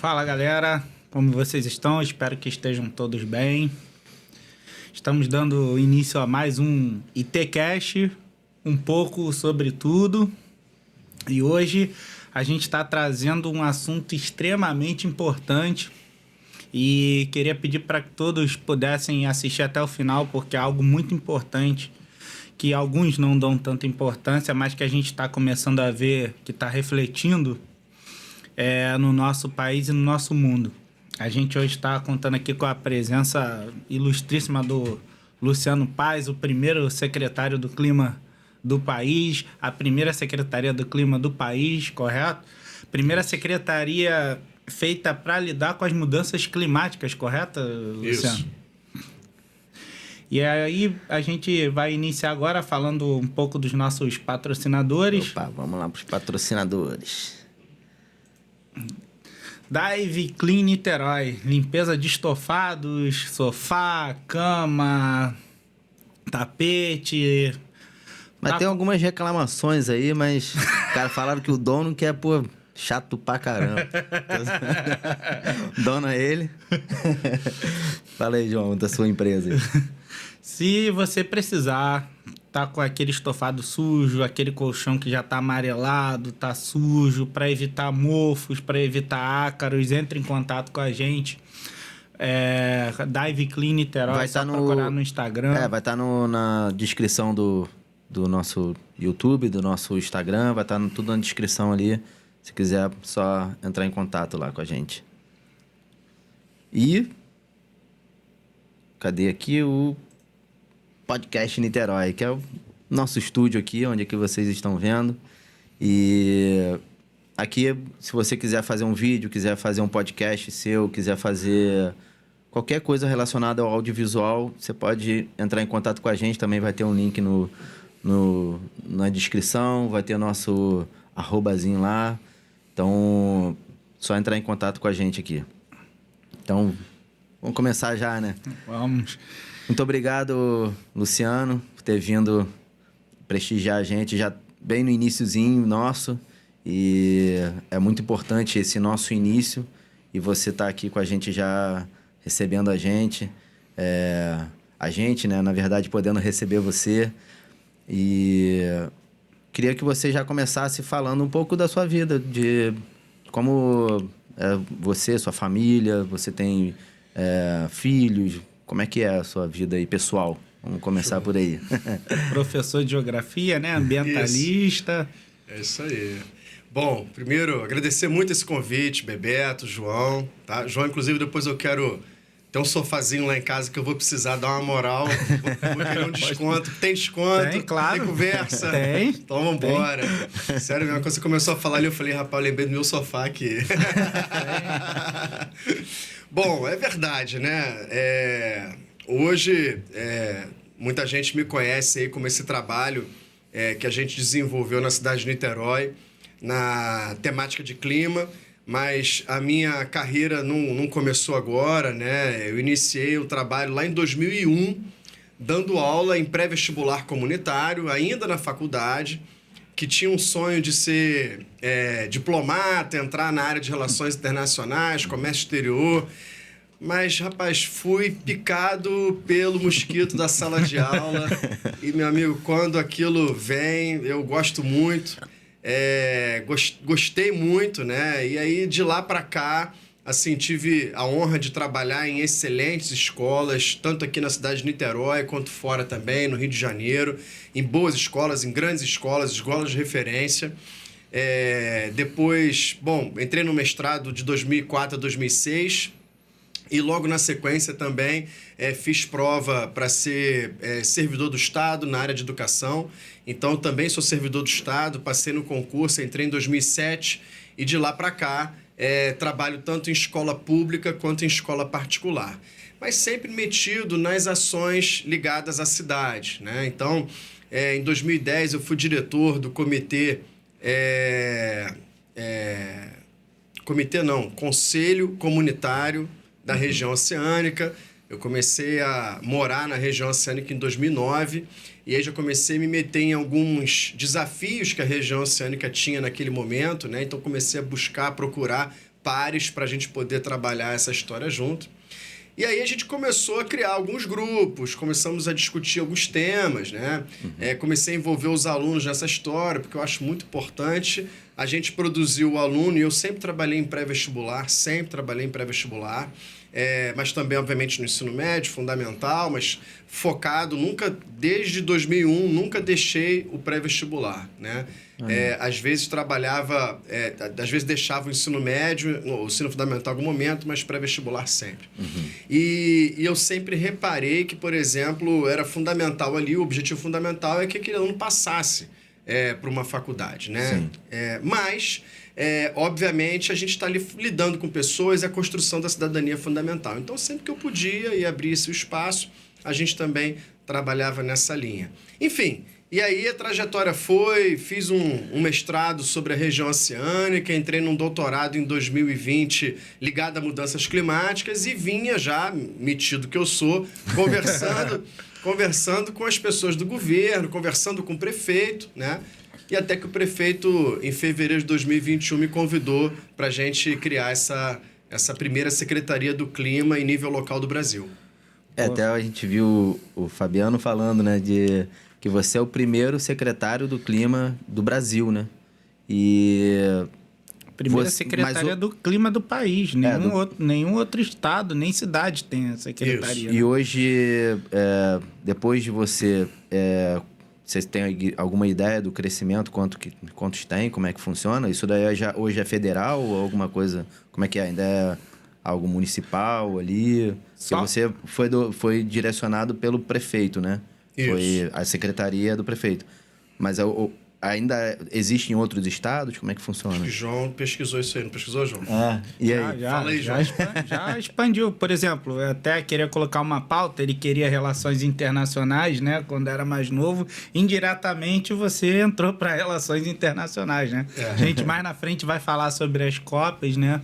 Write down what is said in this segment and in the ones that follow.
Fala galera, como vocês estão? Espero que estejam todos bem. Estamos dando início a mais um ITCast, um pouco sobre tudo. E hoje a gente está trazendo um assunto extremamente importante e queria pedir para que todos pudessem assistir até o final, porque é algo muito importante que alguns não dão tanta importância, mas que a gente está começando a ver, que está refletindo no nosso país e no nosso mundo. A gente hoje está contando aqui com a presença ilustríssima do Luciano Paes, o primeiro secretário do Clima do país, a primeira secretaria do Clima do país, correto? Primeira secretaria feita para lidar com as mudanças climáticas, correto, Luciano? Isso. E aí a gente vai iniciar agora falando um pouco dos nossos patrocinadores. Opa, vamos lá para os patrocinadores. Dive Clean Niterói, limpeza de estofados, sofá, cama, tapete. Mas tem algumas reclamações aí, mas cara, falaram que o dono quer, pô, chato pra caramba. Dono é ele. Fala aí, João, da sua empresa aí. Se você precisar, tá com aquele estofado sujo, aquele colchão que já tá amarelado, tá sujo, para evitar mofos, para evitar ácaros, entre em contato com a gente. Dive Clean Niterói, Vai só tá procurar no Instagram. Vai estar na descrição do nosso YouTube, do nosso Instagram, vai estar tudo na descrição ali. Se quiser, só entrar em contato lá com a gente. E cadê aqui o Podcast Niterói, que é o nosso estúdio aqui, onde é que vocês estão vendo. E aqui, se você quiser fazer um vídeo, quiser fazer um podcast seu, quiser fazer qualquer coisa relacionada ao audiovisual, você pode entrar em contato com a gente. Também vai ter um link na descrição, vai ter nosso arrobazinho lá. Então, só entrar em contato com a gente aqui. Então, vamos começar já, né? Vamos. Muito obrigado, Luciano, por ter vindo prestigiar a gente já bem no iniciozinho nosso. E é muito importante esse nosso início e você tá aqui com a gente já recebendo a gente. A gente, né, na verdade, podendo receber você. E queria que você já começasse falando um pouco da sua vida, de como você, sua família, você tem filhos. Como é que é a sua vida aí, pessoal? Vamos começar por aí. Professor de geografia, né? Ambientalista. É isso aí. Bom, primeiro, agradecer muito esse convite, Bebeto, João, tá? João, inclusive, depois eu quero ter um sofazinho lá em casa que eu vou precisar dar uma moral. Vou querer um desconto. Tem desconto? Tem, claro. Tem conversa? Tem. Então, vambora. Sério mesmo, quando você começou a falar ali, eu falei, rapaz, eu lembrei do meu sofá aqui. Bom, é verdade, né? Hoje, muita gente me conhece aí como esse trabalho que a gente desenvolveu na cidade de Niterói, na temática de clima, mas a minha carreira não começou agora, né? Eu iniciei o trabalho lá em 2001, dando aula em pré-vestibular comunitário, ainda na faculdade, que tinha um sonho de ser diplomata, entrar na área de relações internacionais, comércio exterior. Mas, rapaz, fui picado pelo mosquito da sala de aula. E, meu amigo, quando aquilo vem, eu gosto muito. Gostei muito, né? E aí, de lá para cá, assim, tive a honra de trabalhar em excelentes escolas, tanto aqui na cidade de Niterói, quanto fora também, no Rio de Janeiro, em boas escolas, em grandes escolas de referência. Depois, bom, entrei no mestrado de 2004 a 2006, e logo na sequência também fiz prova para ser servidor do Estado na área de educação. Então, também sou servidor do Estado, passei no concurso, entrei em 2007 e de lá para cá trabalho tanto em escola pública quanto em escola particular. Mas sempre metido nas ações ligadas à cidade, né? Então, em 2010 eu fui diretor do Conselho Comunitário da região oceânica. Eu comecei a morar na região oceânica em 2009 e aí já comecei a me meter em alguns desafios que a região oceânica tinha naquele momento, né? Então comecei a buscar, procurar pares para a gente poder trabalhar essa história junto. E aí a gente começou a criar alguns grupos, começamos a discutir alguns temas, né? Comecei a envolver os alunos nessa história, porque eu acho muito importante. A gente produziu o aluno, e eu sempre trabalhei em pré-vestibular, mas também, obviamente, no ensino médio, fundamental, mas focado, desde 2001, nunca deixei o pré-vestibular, né? Às vezes às vezes deixava o ensino médio, o ensino fundamental em algum momento, mas pré-vestibular sempre. E eu sempre reparei que, por exemplo, era fundamental ali, o objetivo fundamental é que aquele aluno passasse para uma faculdade, né? Mas, obviamente, a gente está lidando com pessoas e a construção da cidadania é fundamental. Então, sempre que eu podia e abria-se o espaço, a gente também trabalhava nessa linha. Enfim, e aí a trajetória fiz um mestrado sobre a região oceânica, entrei num doutorado em 2020 ligado a mudanças climáticas e vinha já, metido que eu sou, conversando com as pessoas do governo, conversando com o prefeito, né? E até que o prefeito, em fevereiro de 2021, me convidou para a gente criar essa primeira Secretaria do Clima em nível local do Brasil. Até a gente viu o Fabiano falando, né, de que você é o primeiro secretário do Clima do Brasil, né? Primeira secretaria do clima do país. Nenhum outro estado, nem cidade tem a secretaria. Né? E hoje, depois de você tem alguma ideia do crescimento, quantos tem, como é que funciona? Isso daí hoje é federal ou alguma coisa? Como é que é? Ainda é algo municipal ali? Porque você foi direcionado pelo prefeito, né? Isso. Foi a secretaria do prefeito. Mas ainda existe em outros estados? Como é que funciona? Acho que João pesquisou isso aí, não pesquisou, João? E aí? Fala aí, João. Já expandiu. Por exemplo, eu até queria colocar uma pauta, ele queria relações internacionais, né? Quando era mais novo. Indiretamente, você entrou para relações internacionais, né? A gente mais na frente vai falar sobre as COPs, né?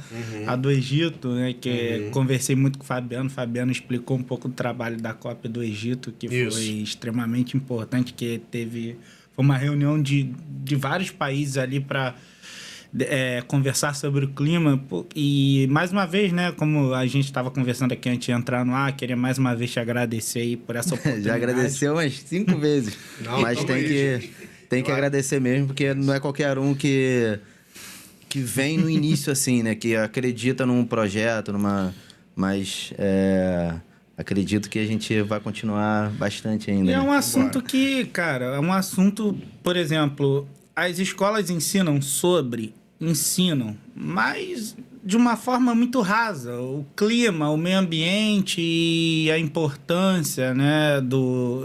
A do Egito, né? Que conversei muito com o Fabiano. O Fabiano explicou um pouco do trabalho da COP do Egito, que foi extremamente importante, que foi uma reunião de vários países ali para conversar sobre o clima. E, mais uma vez, né, como a gente estava conversando aqui antes de entrar no ar, queria mais uma vez te agradecer aí por essa oportunidade. Já agradeceu umas 5 vezes. Mas tem que agradecer mesmo, porque não é qualquer um que vem no início assim, né? Que acredita num projeto, mas acredito que a gente vai continuar bastante ainda. E é um assunto que, cara, por exemplo, as escolas ensinam, mas de uma forma muito rasa. O clima, o meio ambiente e a importância, né,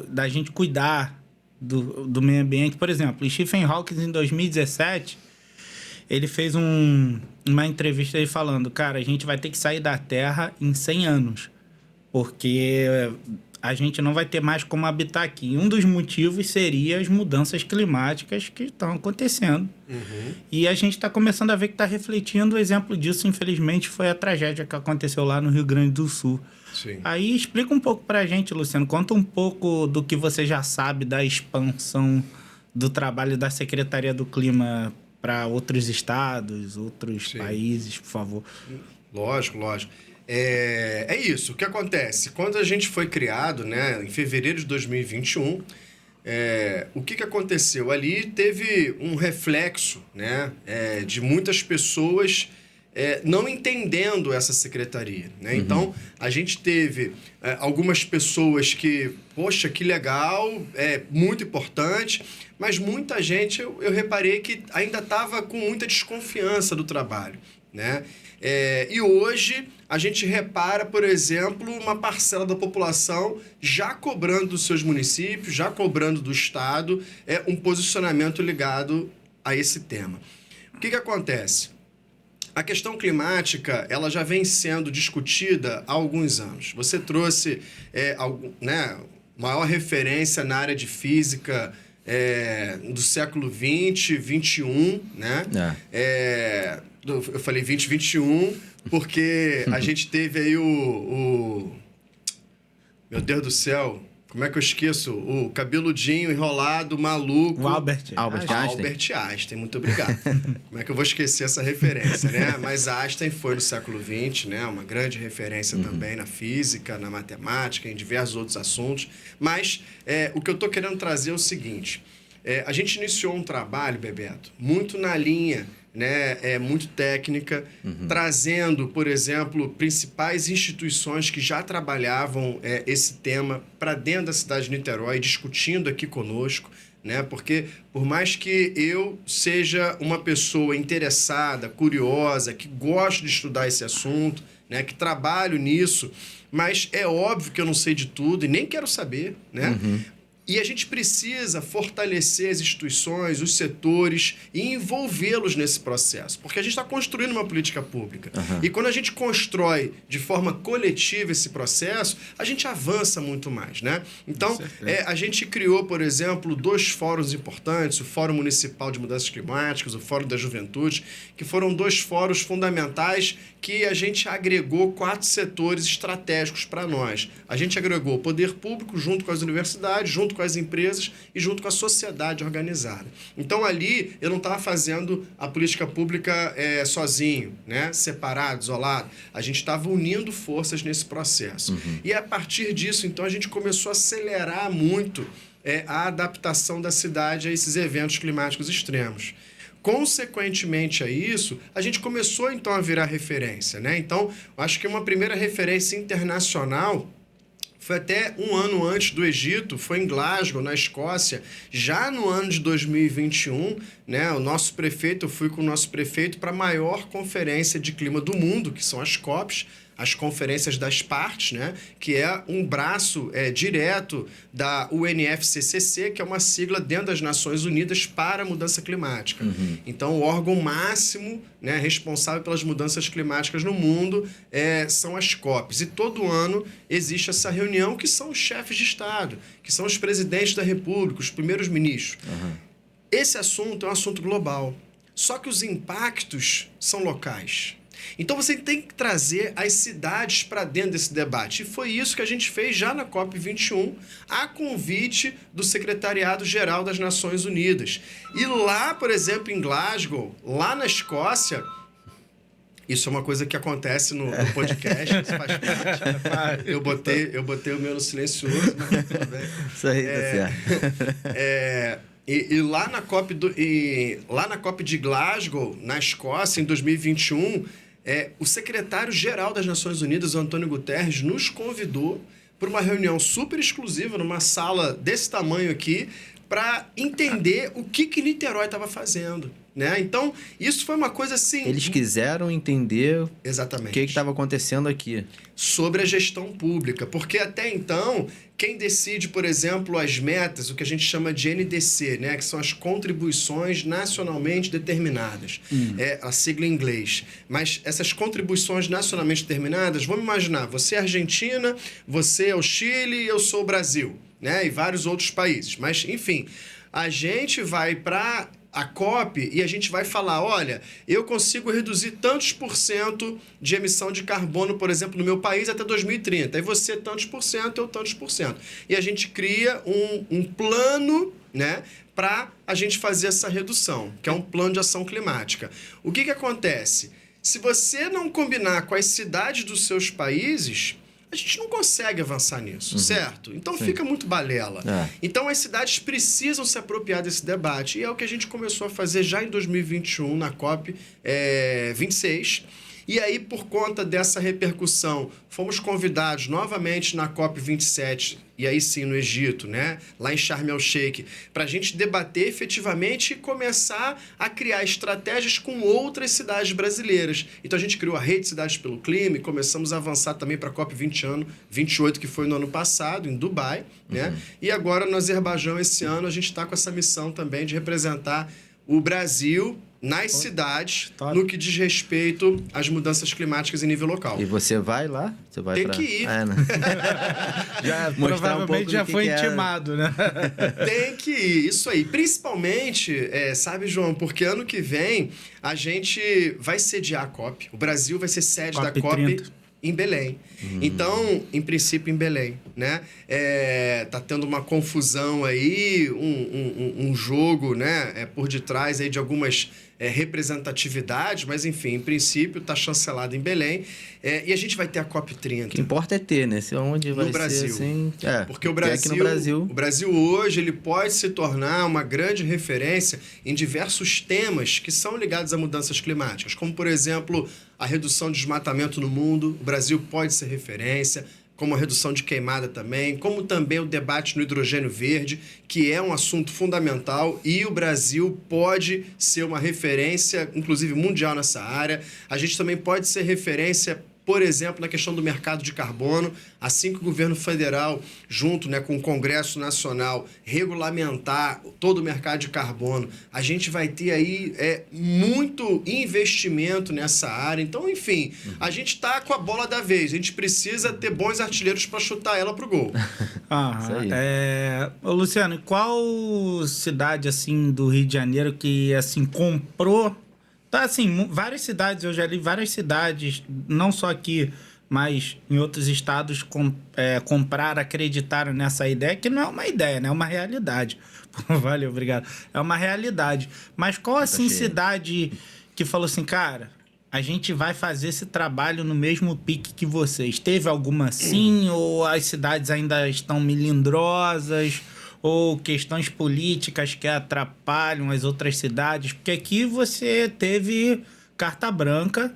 da gente cuidar do meio ambiente. Por exemplo, Stephen Hawking, em 2017, ele fez uma entrevista aí falando, cara, a gente vai ter que sair da Terra em 100 anos. Porque a gente não vai ter mais como habitar aqui. E um dos motivos seria as mudanças climáticas que estão acontecendo. E a gente está começando a ver que está refletindo. O exemplo disso, infelizmente, foi a tragédia que aconteceu lá no Rio Grande do Sul. Sim. Aí explica um pouco para a gente, Luciano. Conta um pouco do que você já sabe da expansão do trabalho da Secretaria do Clima para outros estados, outros países, por favor. Lógico. É isso. O que acontece? Quando a gente foi criado, né, em fevereiro de 2021, o que aconteceu? Ali teve um reflexo, né, de muitas pessoas não entendendo essa secretaria, né? Então, a gente teve algumas pessoas que, poxa, que legal, muito importante, mas muita gente, eu reparei que ainda estava com muita desconfiança do trabalho, né? E hoje a gente repara, por exemplo, uma parcela da população já cobrando dos seus municípios, já cobrando do Estado, um posicionamento ligado a esse tema. O que acontece? A questão climática, ela já vem sendo discutida há alguns anos. Você trouxe maior referência na área de física do século XX, XXI, né? Eu falei 2021, porque a gente teve aí meu Deus do céu, Como é que eu esqueço? O cabeludinho, enrolado, maluco. O Albert Einstein. Albert Einstein, muito obrigado. Como é que eu vou esquecer essa referência, né? Mas Einstein foi no século XX, né? Uma grande referência também na física, na matemática, em diversos outros assuntos. Mas o que eu estou querendo trazer é o seguinte. A gente iniciou um trabalho, Bebeto, muito na linha, né, muito técnica, trazendo, por exemplo, principais instituições que já trabalhavam esse tema para dentro da cidade de Niterói, discutindo aqui conosco, né? Porque por mais que eu seja uma pessoa interessada, curiosa, que gosto de estudar esse assunto, né, que trabalho nisso, mas é óbvio que eu não sei de tudo e nem quero saber, né? E a gente precisa fortalecer as instituições, os setores e envolvê-los nesse processo. Porque a gente está construindo uma política pública. E quando a gente constrói de forma coletiva esse processo, a gente avança muito mais, né? Então, a gente criou, por exemplo, 2 fóruns importantes, o Fórum Municipal de Mudanças Climáticas, o Fórum da Juventude, que foram 2 fóruns fundamentais que a gente agregou 4 setores estratégicos para nós. A gente agregou o poder público junto com as universidades, junto com as empresas e junto com a sociedade organizada. Então, ali, eu não estava fazendo a política pública sozinho, né? Separado, isolado. A gente estava unindo forças nesse processo. E, a partir disso, então, a gente começou a acelerar muito a adaptação da cidade a esses eventos climáticos extremos. Consequentemente a isso, a gente começou, então, a virar referência, né? Então, acho que uma primeira referência internacional foi até um ano antes do Egito, foi em Glasgow, na Escócia, já no ano de 2021, né? Eu fui com o nosso prefeito para a maior conferência de clima do mundo, que são as COPs, as conferências das partes, né? Que é um braço direto da UNFCCC, que é uma sigla dentro das Nações Unidas para a mudança climática. Então, o órgão máximo, né, responsável pelas mudanças climáticas no mundo são as COPs. E todo ano existe essa reunião que são os chefes de Estado, que são os presidentes da República, os primeiros ministros. Esse assunto é um assunto global, só que os impactos são locais. Então, você tem que trazer as cidades para dentro desse debate. E foi isso que a gente fez já na COP21, a convite do Secretariado-Geral das Nações Unidas. E lá, por exemplo, em Glasgow, lá na Escócia, isso é uma coisa que acontece no podcast, isso faz parte. Eu botei o meu no silencioso, mas tudo bem. Isso aí, tá certo. E lá na COP de Glasgow, na Escócia, em 2021, o secretário-geral das Nações Unidas, Antônio Guterres, nos convidou para uma reunião super exclusiva, numa sala desse tamanho aqui, para entender o que Niterói estava fazendo, né? Então, isso foi uma coisa assim... Eles quiseram entender exatamente o que estava acontecendo aqui. Sobre a gestão pública, porque até então, quem decide, por exemplo, as metas, o que a gente chama de NDC, né? Que são as contribuições nacionalmente determinadas, a sigla em inglês. Mas essas contribuições nacionalmente determinadas, vamos imaginar, você é a Argentina, você é o Chile e eu sou o Brasil, né? E vários outros países. Mas, enfim, a gente vai para a COP e a gente vai falar, olha, eu consigo reduzir tantos % de emissão de carbono, por exemplo, no meu país até 2030. Aí você tantos %, eu tantos %. E a gente cria um plano, né, para a gente fazer essa redução, que é um plano de ação climática. O que acontece? Se você não combinar com as cidades dos seus países, a gente não consegue avançar nisso, certo? Então, fica muito balela. Então, as cidades precisam se apropriar desse debate. E é o que a gente começou a fazer já em 2021, na COP 26. E aí, por conta dessa repercussão, fomos convidados novamente na COP 27, e aí sim no Egito, né? Lá em Sharm el-Sheikh, para a gente debater efetivamente e começar a criar estratégias com outras cidades brasileiras. Então, a gente criou a Rede Cidades pelo Clima e começamos a avançar também para a COP 28, que foi no ano passado, em Dubai, né? E agora, no Azerbaijão, esse ano, a gente está com essa missão também de representar o Brasil nas cidades, no que diz respeito às mudanças climáticas em nível local. E você vai lá? Você vai Tem que ir. Né? Já provavelmente já foi intimado, né? Tem que ir, isso aí. Principalmente, sabe, João, porque ano que vem a gente vai sediar a COP. O Brasil vai ser sede da COP em Belém. Então, em princípio, em Belém, né? Tá tendo uma confusão aí, um jogo, né? Por detrás aí de algumas representatividades, mas enfim, em princípio, está chancelado em Belém. E a gente vai ter a COP30. O que importa é ter, né? Se onde vai no Brasil. ser assim... Porque o Brasil, o Brasil hoje ele pode se tornar uma grande referência em diversos temas que são ligados a mudanças climáticas, como, por exemplo, a redução de desmatamento no mundo. O Brasil pode ser referência, como a redução de queimada também, como também o debate no hidrogênio verde, que é um assunto fundamental e o Brasil pode ser uma referência, inclusive mundial nessa área. A gente também pode ser referência, por exemplo, na questão do mercado de carbono, assim que o governo federal, junto, né, com o Congresso Nacional, regulamentar todo o mercado de carbono, a gente vai ter aí muito investimento nessa área. Então, enfim, a gente está com a bola da vez. A gente precisa ter bons artilheiros para chutar ela pro gol. Isso aí. Ô, Luciano, qual cidade, assim, do Rio de Janeiro que, assim, comprou... Tá, assim, várias cidades, eu já li várias cidades, não só aqui, mas em outros estados, compraram, acreditaram nessa ideia, que não é uma ideia, né? É uma realidade. Valeu, obrigado. É uma realidade. Mas qual, assim, cidade que falou assim, cara, a gente vai fazer esse trabalho no mesmo pique que vocês? Teve alguma assim? Ou as cidades ainda estão melindrosas? Ou questões políticas que atrapalham as outras cidades? Porque aqui você teve carta branca,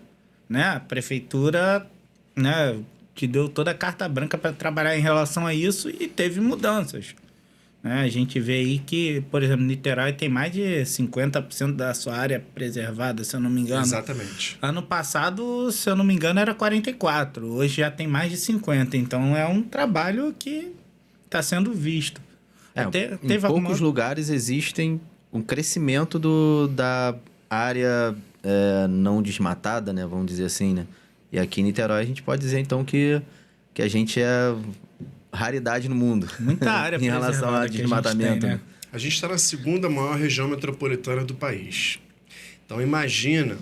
né? A prefeitura, né, te deu toda a carta branca para trabalhar em relação a isso e teve mudanças. Né? A gente vê aí que, por exemplo, Niterói tem mais de 50% da sua área preservada, se eu não me engano. Exatamente. Ano passado, se eu não me engano, era 44%. Hoje já tem mais de 50%. Então, é um trabalho que está sendo visto. Em poucos lugares existem um crescimento da área não desmatada, né? Vamos dizer assim, né? E aqui em Niterói a gente pode dizer, então, que a gente é raridade no mundo. Muita área em relação a desmatamento. Né? A gente está na segunda maior região metropolitana do país. Então, imagina,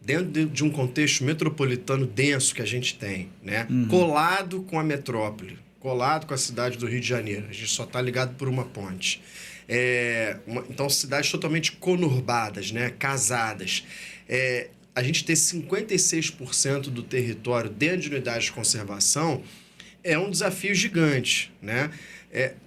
dentro de um contexto metropolitano denso que a gente tem, né? Colado com a metrópole, colado com a cidade do Rio de Janeiro. A gente só está ligado por uma ponte. Então, cidades totalmente conurbadas, né? Casadas. A gente ter 56% do território dentro de unidades de conservação é um desafio gigante, né?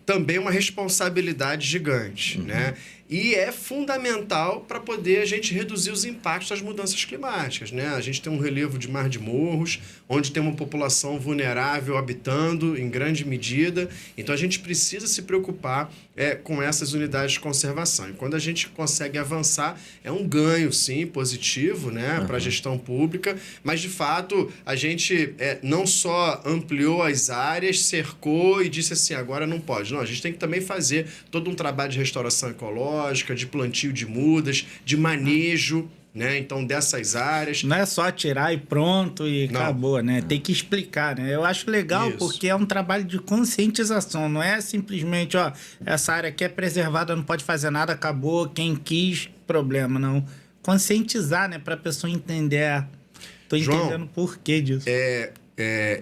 Também uma responsabilidade gigante, né? E é fundamental para poder a gente reduzir os impactos das mudanças climáticas, né? A gente tem um relevo de mar de morros, onde tem uma população vulnerável habitando em grande medida. Então, a gente precisa se preocupar com essas unidades de conservação. E quando a gente consegue avançar, é um ganho, sim, positivo, né? Para a gestão pública. Mas, de fato, a gente não só ampliou as áreas, cercou e disse assim, agora não pode. Não, a gente tem que também fazer todo um trabalho de restauração ecológica, de plantio de mudas, de manejo, né? Então, dessas áreas. Não é só tirar e pronto e acabou, né? Tem que explicar, né? Eu acho legal porque é um trabalho de conscientização. Não é simplesmente, ó, essa área aqui é preservada, não pode fazer nada, acabou, quem quis, problema, não. Conscientizar, né? Para a pessoa entender. Tô entendendo o porquê disso.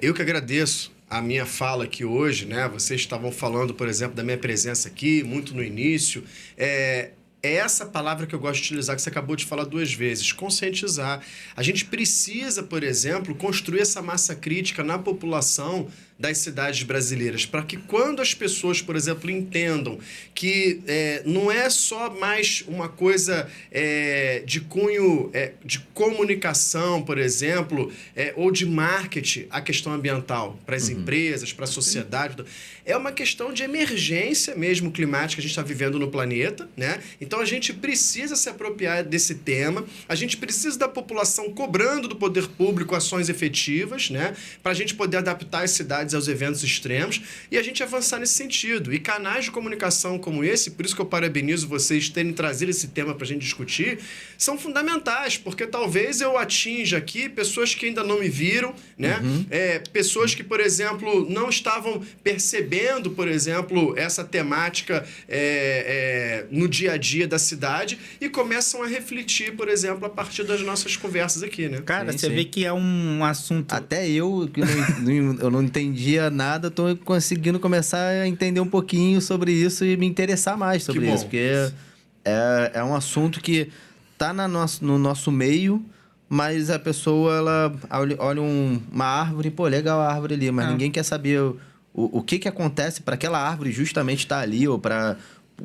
Eu que agradeço a minha fala aqui hoje, né? Vocês estavam falando, por exemplo, da minha presença aqui, muito no início. É essa palavra que eu gosto de utilizar, que você acabou de falar 2 vezes, conscientizar. A gente precisa, por exemplo, construir essa massa crítica na população das cidades brasileiras, para que quando as pessoas, por exemplo, entendam que não é só mais uma coisa de cunho de comunicação, por exemplo, ou de marketing, a questão ambiental para as empresas, para a sociedade, é uma questão de emergência mesmo climática que a gente está vivendo no planeta, né? Então a gente precisa se apropriar desse tema, a gente precisa da população cobrando do poder público ações efetivas, né? Para a gente poder adaptar as cidades aos eventos extremos e a gente avançar nesse sentido. E canais de comunicação como esse, por isso que eu parabenizo vocês terem trazido esse tema para a gente discutir, são fundamentais, porque talvez eu atinja aqui pessoas que ainda não me viram, né? Pessoas que, por exemplo, não estavam percebendo, por exemplo, essa temática no dia a dia dia da cidade e começam a refletir, por exemplo, a partir das nossas conversas aqui, né? Cara, Sim, você sim. vê que é um assunto... Até eu, que eu não entendia nada, tô conseguindo começar a entender um pouquinho sobre isso e me interessar mais sobre Que bom. isso. Porque é um assunto que tá no nosso meio, mas a pessoa, ela olha uma árvore, pô, legal a árvore ali, mas ninguém quer saber o que acontece para aquela árvore justamente estar ali, ou para...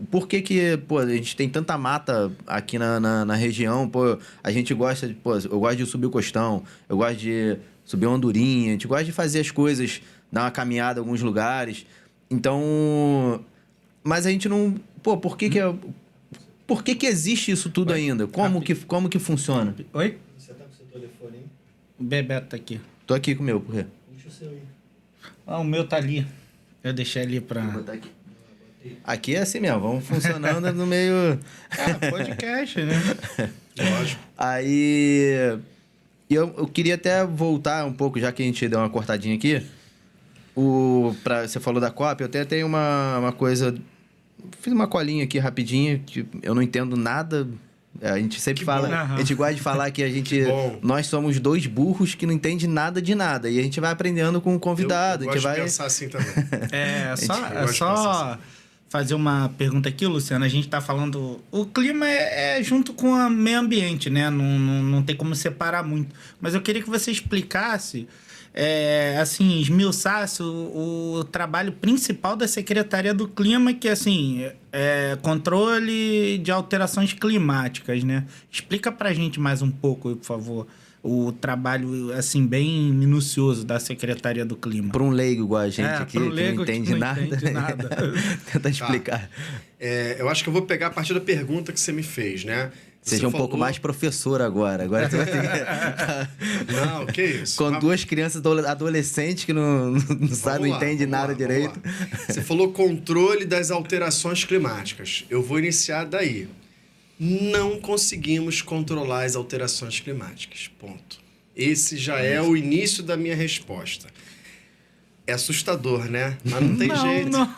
Por que, pô, a gente tem tanta mata aqui na região, pô, a gente gosta de, pô, eu gosto de subir o Costão, eu gosto de subir uma Andorinha, a gente gosta de fazer as coisas, dar uma caminhada em alguns lugares. Então, mas a gente não, pô, por que existe isso tudo ainda? Como que funciona? Oi? Você tá com o seu telefone aí? O Bebeto tá aqui. Tô aqui com o meu, por quê? Puxa o seu aí. O meu tá ali. Eu deixei ali pra... Vou botar aqui. Aqui é assim mesmo, vamos funcionando no meio... podcast, né? Lógico. Aí... Eu queria até voltar um pouco, já que a gente deu uma cortadinha aqui. Você falou da COP, eu até tenho uma coisa... Fiz uma colinha aqui rapidinho, que eu não entendo nada. A gente sempre fala... bom. A gente gosta de falar que a gente... Que bom. Nós somos dois burros que não entendem nada de nada. E a gente vai aprendendo com o convidado. Eu a gente gosto vai... de pensar assim também. É Eu gosto de pensar só fazer uma pergunta aqui, Luciano. A gente tá falando... O clima é junto com o meio ambiente, né? Não tem como separar muito. Mas eu queria que você explicasse, assim, esmiuçasse o trabalho principal da Secretaria do Clima, que, assim, é controle de alterações climáticas, né? Explica pra gente mais um pouco, por favor, o trabalho, assim, bem minucioso da Secretaria do Clima. Para um leigo igual a gente aqui, pro que leigo não que entende não nada. entende nada. Tenta explicar. Eu acho que eu vou pegar a partir da pergunta que você me fez, né? Seja um pouco mais professor agora. Agora você vai ter que... Não, que isso. Com duas crianças adolescentes que não sabem, não entendem nada direito. Você falou controle das alterações climáticas. Eu vou iniciar daí. Não conseguimos controlar as alterações climáticas. Ponto. Esse já é o início da minha resposta. É assustador, né? Mas não tem jeito. Não.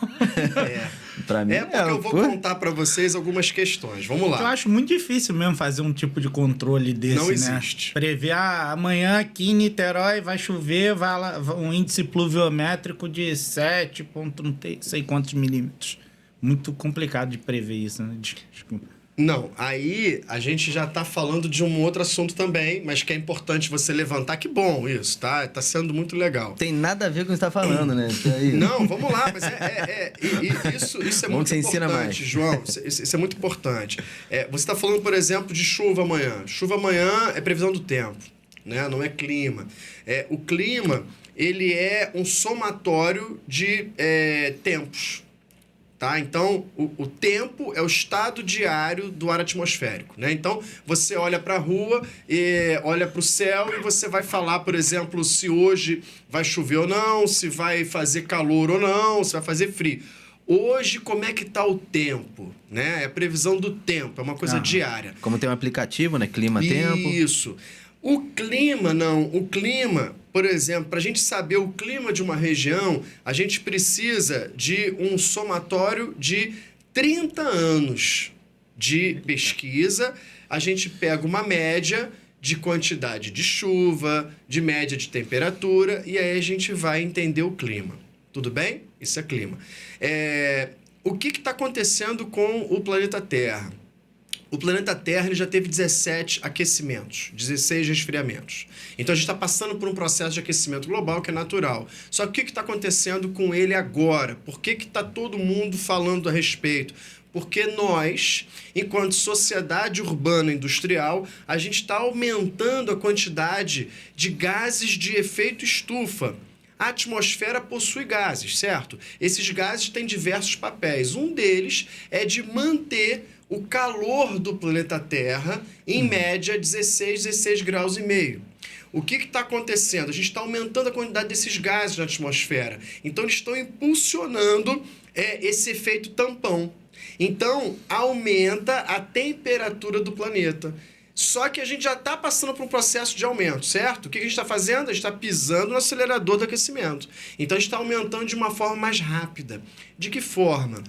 Pra mim, Porque eu vou contar para vocês algumas questões. Vamos lá. Eu acho muito difícil mesmo fazer um tipo de controle desse, Não né? existe. Prever, amanhã aqui em Niterói vai chover, vai lá, um índice pluviométrico de 7 ponto não sei quantos milímetros. Muito complicado de prever isso, né? Desculpa. Não, aí a gente já tá falando de um outro assunto também, mas que é importante você levantar. Que bom isso, tá? Tá sendo muito legal. Tem nada a ver com o que você tá falando, né? Não, vamos lá, mas isso é Bom muito que você ensina importante, mais. João. Isso é muito importante. Você está falando, por exemplo, de chuva amanhã. Chuva amanhã é previsão do tempo, né? Não é clima. O clima, ele é um somatório de tempos. Tá? Então, o tempo é o estado diário do ar atmosférico, né? Então, você olha para a rua, olha para o céu e você vai falar, por exemplo, se hoje vai chover ou não, se vai fazer calor ou não, se vai fazer frio. Hoje, como é que tá o tempo, né? É a previsão do tempo, é uma coisa diária. Como tem um aplicativo, né? Clima-tempo. Isso. O clima, não. O clima, por exemplo, para a gente saber o clima de uma região, a gente precisa de um somatório de 30 anos de pesquisa. A gente pega uma média de quantidade de chuva, de média de temperatura, e aí a gente vai entender o clima. Tudo bem? Isso é clima. O que está acontecendo com o planeta Terra? O planeta Terra ele já teve 17 aquecimentos, 16 resfriamentos. Então, a gente está passando por um processo de aquecimento global que é natural. Só que o que está acontecendo com ele agora? Por que está todo mundo falando a respeito? Porque nós, enquanto sociedade urbana industrial, a gente está aumentando a quantidade de gases de efeito estufa. A atmosfera possui gases, certo? Esses gases têm diversos papéis. Um deles é de manter o calor do planeta Terra, em média, 16 graus e meio. O que está acontecendo? A gente está aumentando a quantidade desses gases na atmosfera. Então, eles estão impulsionando esse efeito tampão. Então, aumenta a temperatura do planeta. Só que a gente já está passando por um processo de aumento, certo? O que a gente está fazendo? A gente está pisando no acelerador do aquecimento. Então, a gente está aumentando de uma forma mais rápida. De que forma?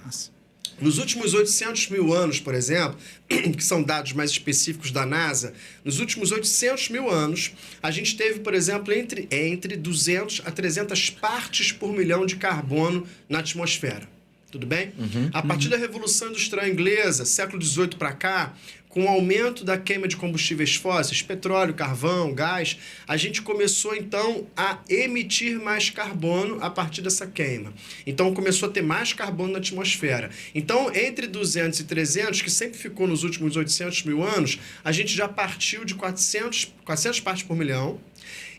Nos últimos 800 mil anos, por exemplo, que são dados mais específicos da NASA, nos últimos 800 mil anos, a gente teve, por exemplo, entre 200 a 300 partes por milhão de carbono na atmosfera. Tudo bem? A partir da Revolução Industrial Inglesa, século XVIII para cá, com o aumento da queima de combustíveis fósseis, petróleo, carvão, gás, a gente começou, então, a emitir mais carbono a partir dessa queima. Então, começou a ter mais carbono na atmosfera. Então, entre 200 e 300, que sempre ficou nos últimos 800 mil anos, a gente já partiu de 400 partes por milhão,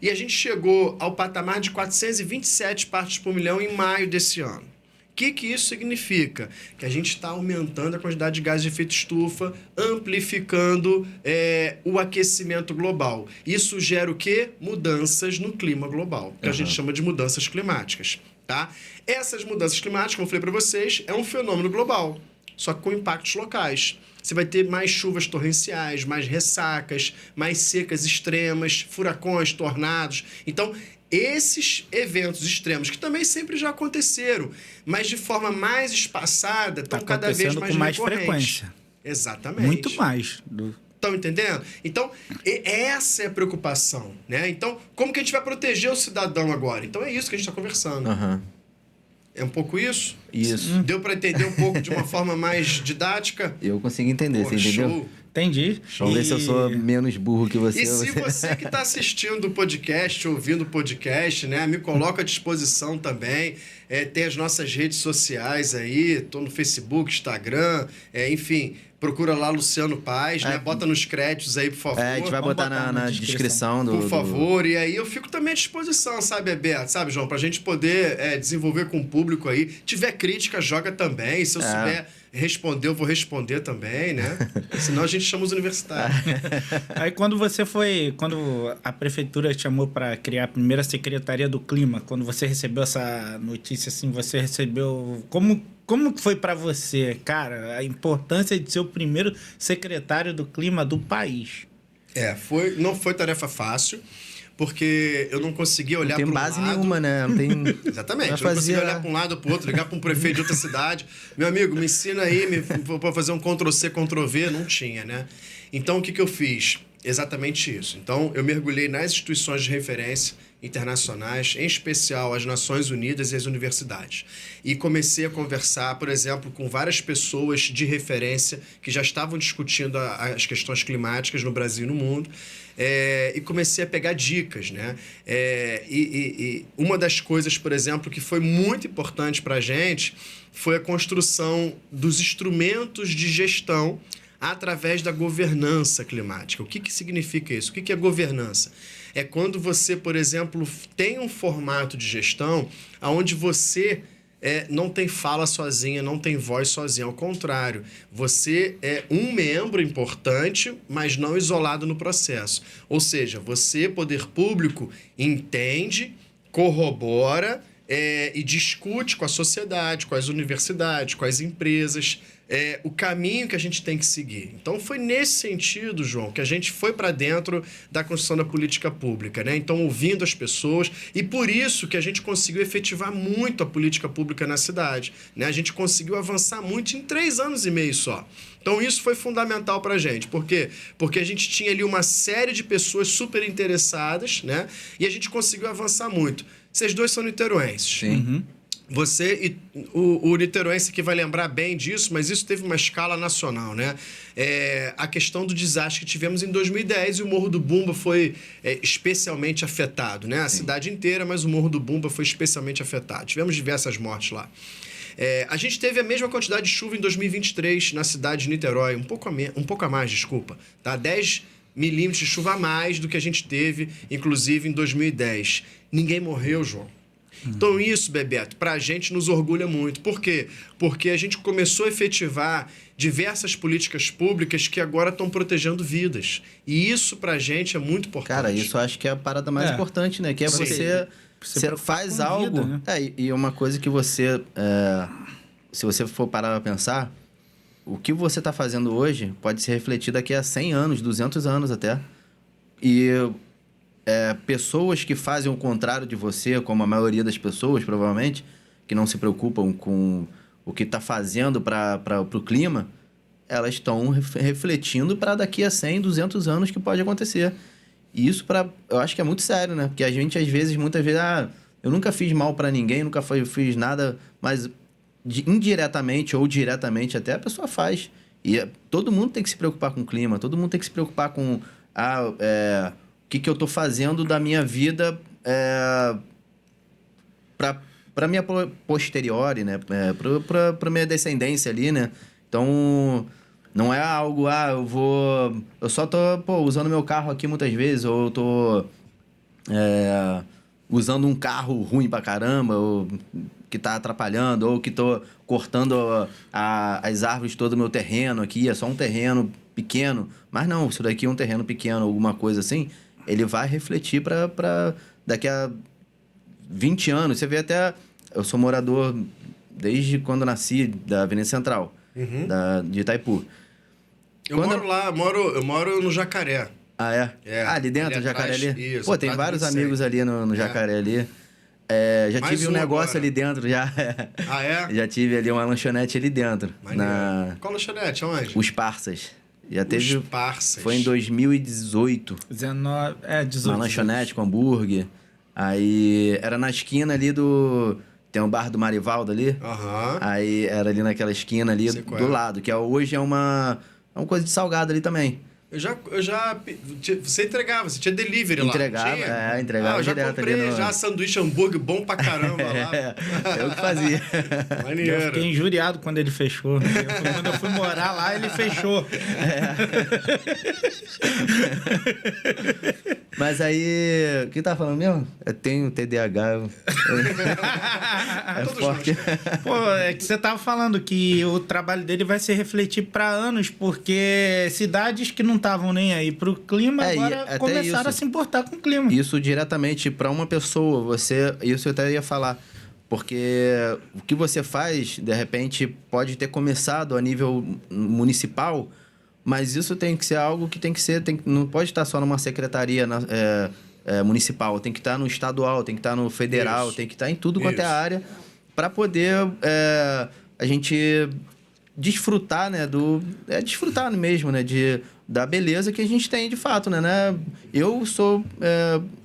e a gente chegou ao patamar de 427 partes por milhão em maio desse ano. O que isso significa? Que a gente está aumentando a quantidade de gases de efeito estufa, amplificando o aquecimento global. Isso gera o quê? Mudanças no clima global, que a gente chama de mudanças climáticas. Tá? Essas mudanças climáticas, como eu falei para vocês, é um fenômeno global, só que com impactos locais. Você vai ter mais chuvas torrenciais, mais ressacas, mais secas extremas, furacões, tornados. Então, esses eventos extremos, que também sempre já aconteceram, mas de forma mais espaçada, estão cada vez mais com mais recorrentes. Frequência. Exatamente. Muito mais. Estão entendendo? Então, essa é a preocupação, né? Então, como que a gente vai proteger o cidadão agora? Então, é isso que a gente está conversando. É um pouco isso? Isso. Deu para entender um pouco de uma forma mais didática? Eu consegui entender, você entendeu? Show. Entendi. Vamos ver se eu sou menos burro que você. E se você que está assistindo o podcast, ouvindo o podcast, né, me coloca à disposição também. Tem as nossas redes sociais aí, estou no Facebook, Instagram, enfim, procura lá Luciano Paz, né? Bota nos créditos aí, por favor. A gente vai botar na descrição do... Por favor, e aí eu fico também à disposição, sabe, Bebeto? Sabe, João? Pra gente poder desenvolver com o público aí. Tiver crítica, joga também. Se eu souber responder, eu vou responder também, né? Senão a gente chama os universitários. Aí quando a prefeitura te chamou para criar a primeira Secretaria do Clima, quando você recebeu essa notícia, assim, você recebeu... Como que foi para você, cara, a importância de ser o primeiro secretário do clima do país? Não foi tarefa fácil, porque eu não conseguia olhar para um lado... Não tem base nenhuma, né? Não tem... Exatamente. Eu não conseguia olhar para um lado ou para o outro, ligar para um prefeito de outra cidade. Meu amigo, me ensina aí para fazer um Ctrl-C, Ctrl-V. Não tinha, né? Então, o que eu fiz? Exatamente isso. Então, eu mergulhei nas instituições de referência internacionais, em especial as Nações Unidas e as universidades. E comecei a conversar, por exemplo, com várias pessoas de referência que já estavam discutindo as questões climáticas no Brasil e no mundo. E comecei a pegar dicas, né? E uma das coisas, por exemplo, que foi muito importante para a gente foi a construção dos instrumentos de gestão através da governança climática. O que significa isso? O que é governança? É quando você, por exemplo, tem um formato de gestão onde você não tem fala sozinha, não tem voz sozinha. Ao contrário, você é um membro importante, mas não isolado no processo. Ou seja, você, poder público, entende, corrobora e discute com a sociedade, com as universidades, com as empresas, o caminho que a gente tem que seguir. Então, foi nesse sentido, João, que a gente foi para dentro da construção da política pública, né? Então, ouvindo as pessoas, e por isso que a gente conseguiu efetivar muito a política pública na cidade, né? A gente conseguiu avançar muito em 3 anos e meio só. Então, isso foi fundamental para a gente. Por quê? Porque a gente tinha ali uma série de pessoas super interessadas, né? E a gente conseguiu avançar muito. Vocês dois são niteroenses. Sim. Uhum. Você e o niteroense que vai lembrar bem disso, mas isso teve uma escala nacional, né? A questão do desastre que tivemos em 2010 e o Morro do Bumba foi especialmente afetado, né? A cidade inteira, mas o Morro do Bumba foi especialmente afetado. Tivemos diversas mortes lá. A gente teve a mesma quantidade de chuva em 2023 na cidade de Niterói, um pouco a mais, desculpa, tá? 10 milímetros de chuva a mais do que a gente teve, inclusive, em 2010. Ninguém morreu, João. Então isso, Bebeto, pra gente nos orgulha muito. Por quê? Porque a gente começou a efetivar diversas políticas públicas que agora estão protegendo vidas. E isso pra gente é muito importante. Cara, isso eu acho que é a parada mais importante, né? Que é você faz algo... Vida, né? E uma coisa que você... se você for parar pra pensar, o que você tá fazendo hoje pode se refletir daqui a 100 anos, 200 anos até. E... pessoas que fazem o contrário de você, como a maioria das pessoas, provavelmente, que não se preocupam com o que está fazendo para o clima, elas estão refletindo para daqui a 100, 200 anos que pode acontecer. E isso, eu acho que é muito sério, né? Porque a gente, muitas vezes, eu nunca fiz mal para ninguém, nunca fiz nada, mas indiretamente ou diretamente até a pessoa faz. E todo mundo tem que se preocupar com o clima, todo mundo tem que se preocupar com o que eu estou fazendo da minha vida para minha posteriori, né? Para minha descendência ali, né? Então, não é algo, eu só tô, usando meu carro aqui muitas vezes, ou eu tô usando um carro ruim pra caramba, ou que tá atrapalhando, ou que tô cortando as árvores todo o meu terreno aqui, é só um terreno pequeno. Mas não, isso daqui é um terreno pequeno, alguma coisa assim, ele vai refletir para daqui a 20 anos. Você vê até, eu sou morador desde quando nasci da Avenida Central, de Itaipu. Eu moro lá, eu moro no Jacaré. Ah, é? Ali dentro, Jacaré ali? Isso, Pô, tem vários amigos ali no Jacaré ali. Já Mais tive um negócio agora. ali dentro, já. Ah, é? Já tive ali uma lanchonete ali dentro. Qual lanchonete? Onde? Os Parças. Já teve. Os Parças. Foi em 2018. 18. Uma lanchonete com hambúrguer. Aí era na esquina ali do. Tem um bar do Marivaldo ali. Aí era ali naquela esquina ali do lado, que hoje é uma coisa de salgado ali também. Você entregava, você tinha delivery entregava, lá? Entregava eu já direto comprei ali já sanduíche hambúrguer bom pra caramba lá. Eu que fazia. Maneiro. Eu fiquei injuriado quando ele fechou. Quando eu fui morar lá, ele fechou. Mas aí, o que tá falando mesmo? Eu tenho TDAH. É forte. Pô, é que você tava falando que o trabalho dele vai se refletir para anos, porque cidades que não estavam nem aí pro clima agora começaram a se importar com o clima. Isso diretamente para uma pessoa, isso eu até ia falar. Porque o que você faz, de repente, pode ter começado a nível municipal, mas isso tem que ser algo que não pode estar só numa secretaria municipal, tem que estar no estadual, tem que estar no federal, tem que estar em tudo quanto é área, para poder a gente desfrutar, né, desfrutar mesmo, né, da beleza que a gente tem de fato, né? Eu sou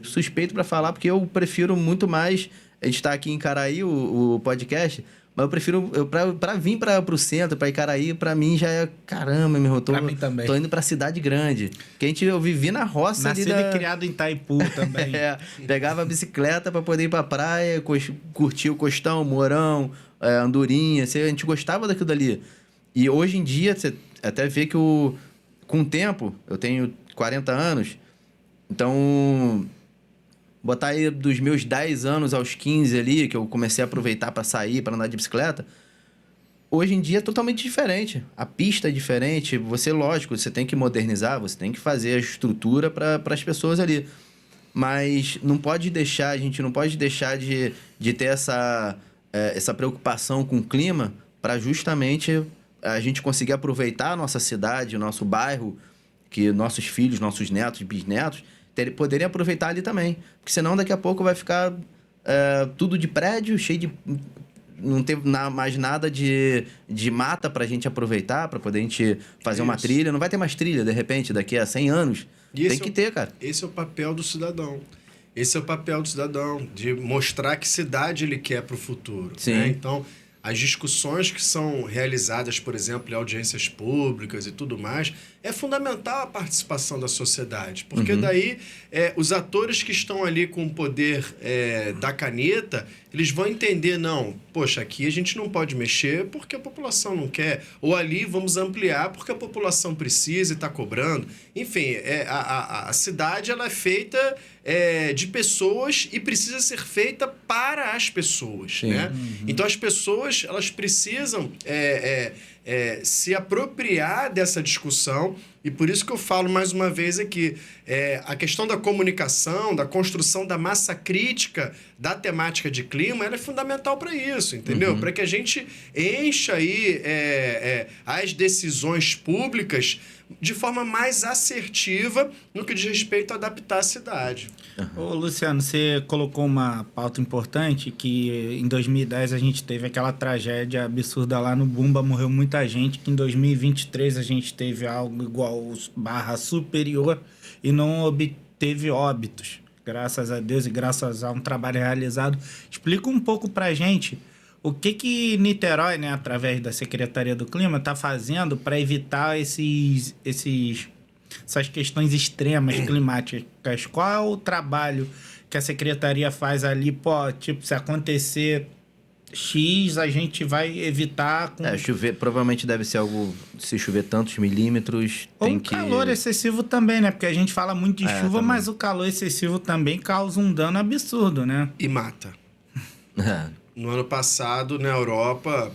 suspeito para falar, porque eu prefiro muito mais a gente tá aqui em Icaraí, o podcast, mas eu prefiro, pra vir pro centro, pra Icaraí, pra mim já é, caramba, meu irmão, pra mim também. Tô indo pra cidade grande. Porque eu vivi na roça. Nascido e criado em Itaipu também. Pegava a bicicleta pra poder ir pra praia, curtir o Costão, Mourão, Andorinha, a gente gostava daquilo dali. E hoje em dia, você até vê que com o tempo, eu tenho 40 anos, então botar aí dos meus 10 anos aos 15 ali, que eu comecei a aproveitar para sair, para andar de bicicleta, hoje em dia é totalmente diferente. A pista é diferente. Lógico, você tem que modernizar, você tem que fazer a estrutura para as pessoas ali. Mas a gente não pode deixar de ter essa preocupação com o clima para justamente a gente conseguir aproveitar a nossa cidade, o nosso bairro, que nossos filhos, nossos netos, bisnetos, poderem aproveitar ali também. Porque senão daqui a pouco vai ficar tudo de prédio, cheio de... Não ter mais nada de mata pra gente aproveitar, pra poder a gente fazer uma trilha. Não vai ter mais trilha, de repente, daqui a 100 anos. Tem que ter, cara. Esse é o papel do cidadão. Esse é o papel do cidadão, de mostrar que cidade ele quer pro futuro. Sim. Né? Então, as discussões que são realizadas, por exemplo, em audiências públicas e tudo mais, é fundamental a participação da sociedade. Porque daí os atores que estão ali com o poder da caneta, eles vão entender, não, poxa, aqui a gente não pode mexer porque a população não quer. Ou ali vamos ampliar porque a população precisa e está cobrando. Enfim, a cidade ela é feita de pessoas e precisa ser feita para as pessoas. Né? Então as pessoas elas precisam se apropriar dessa discussão E por isso que eu falo mais uma vez aqui, a questão da comunicação, da construção da massa crítica da temática de clima, ela é fundamental para isso, entendeu? Para que a gente encha aí as decisões públicas de forma mais assertiva no que diz respeito a adaptar a cidade. Ô, Luciano, você colocou uma pauta importante que em 2010 a gente teve aquela tragédia absurda lá no Bumba, morreu muita gente, que em 2023 a gente teve algo igual barra superior e não obteve óbitos. Graças a Deus e graças a um trabalho realizado. Explica um pouco pra gente o que Niterói, né, através da Secretaria do Clima, está fazendo para evitar essas questões extremas climáticas. Qual é o trabalho que a Secretaria faz ali? Pô, tipo, se acontecer X, a gente vai evitar... Chover provavelmente deve ser algo... Se chover tantos milímetros, tem que... Ou calor excessivo também, né? Porque a gente fala muito de chuva, também. Mas o calor excessivo também causa um dano absurdo, né? E mata. No ano passado, na Europa,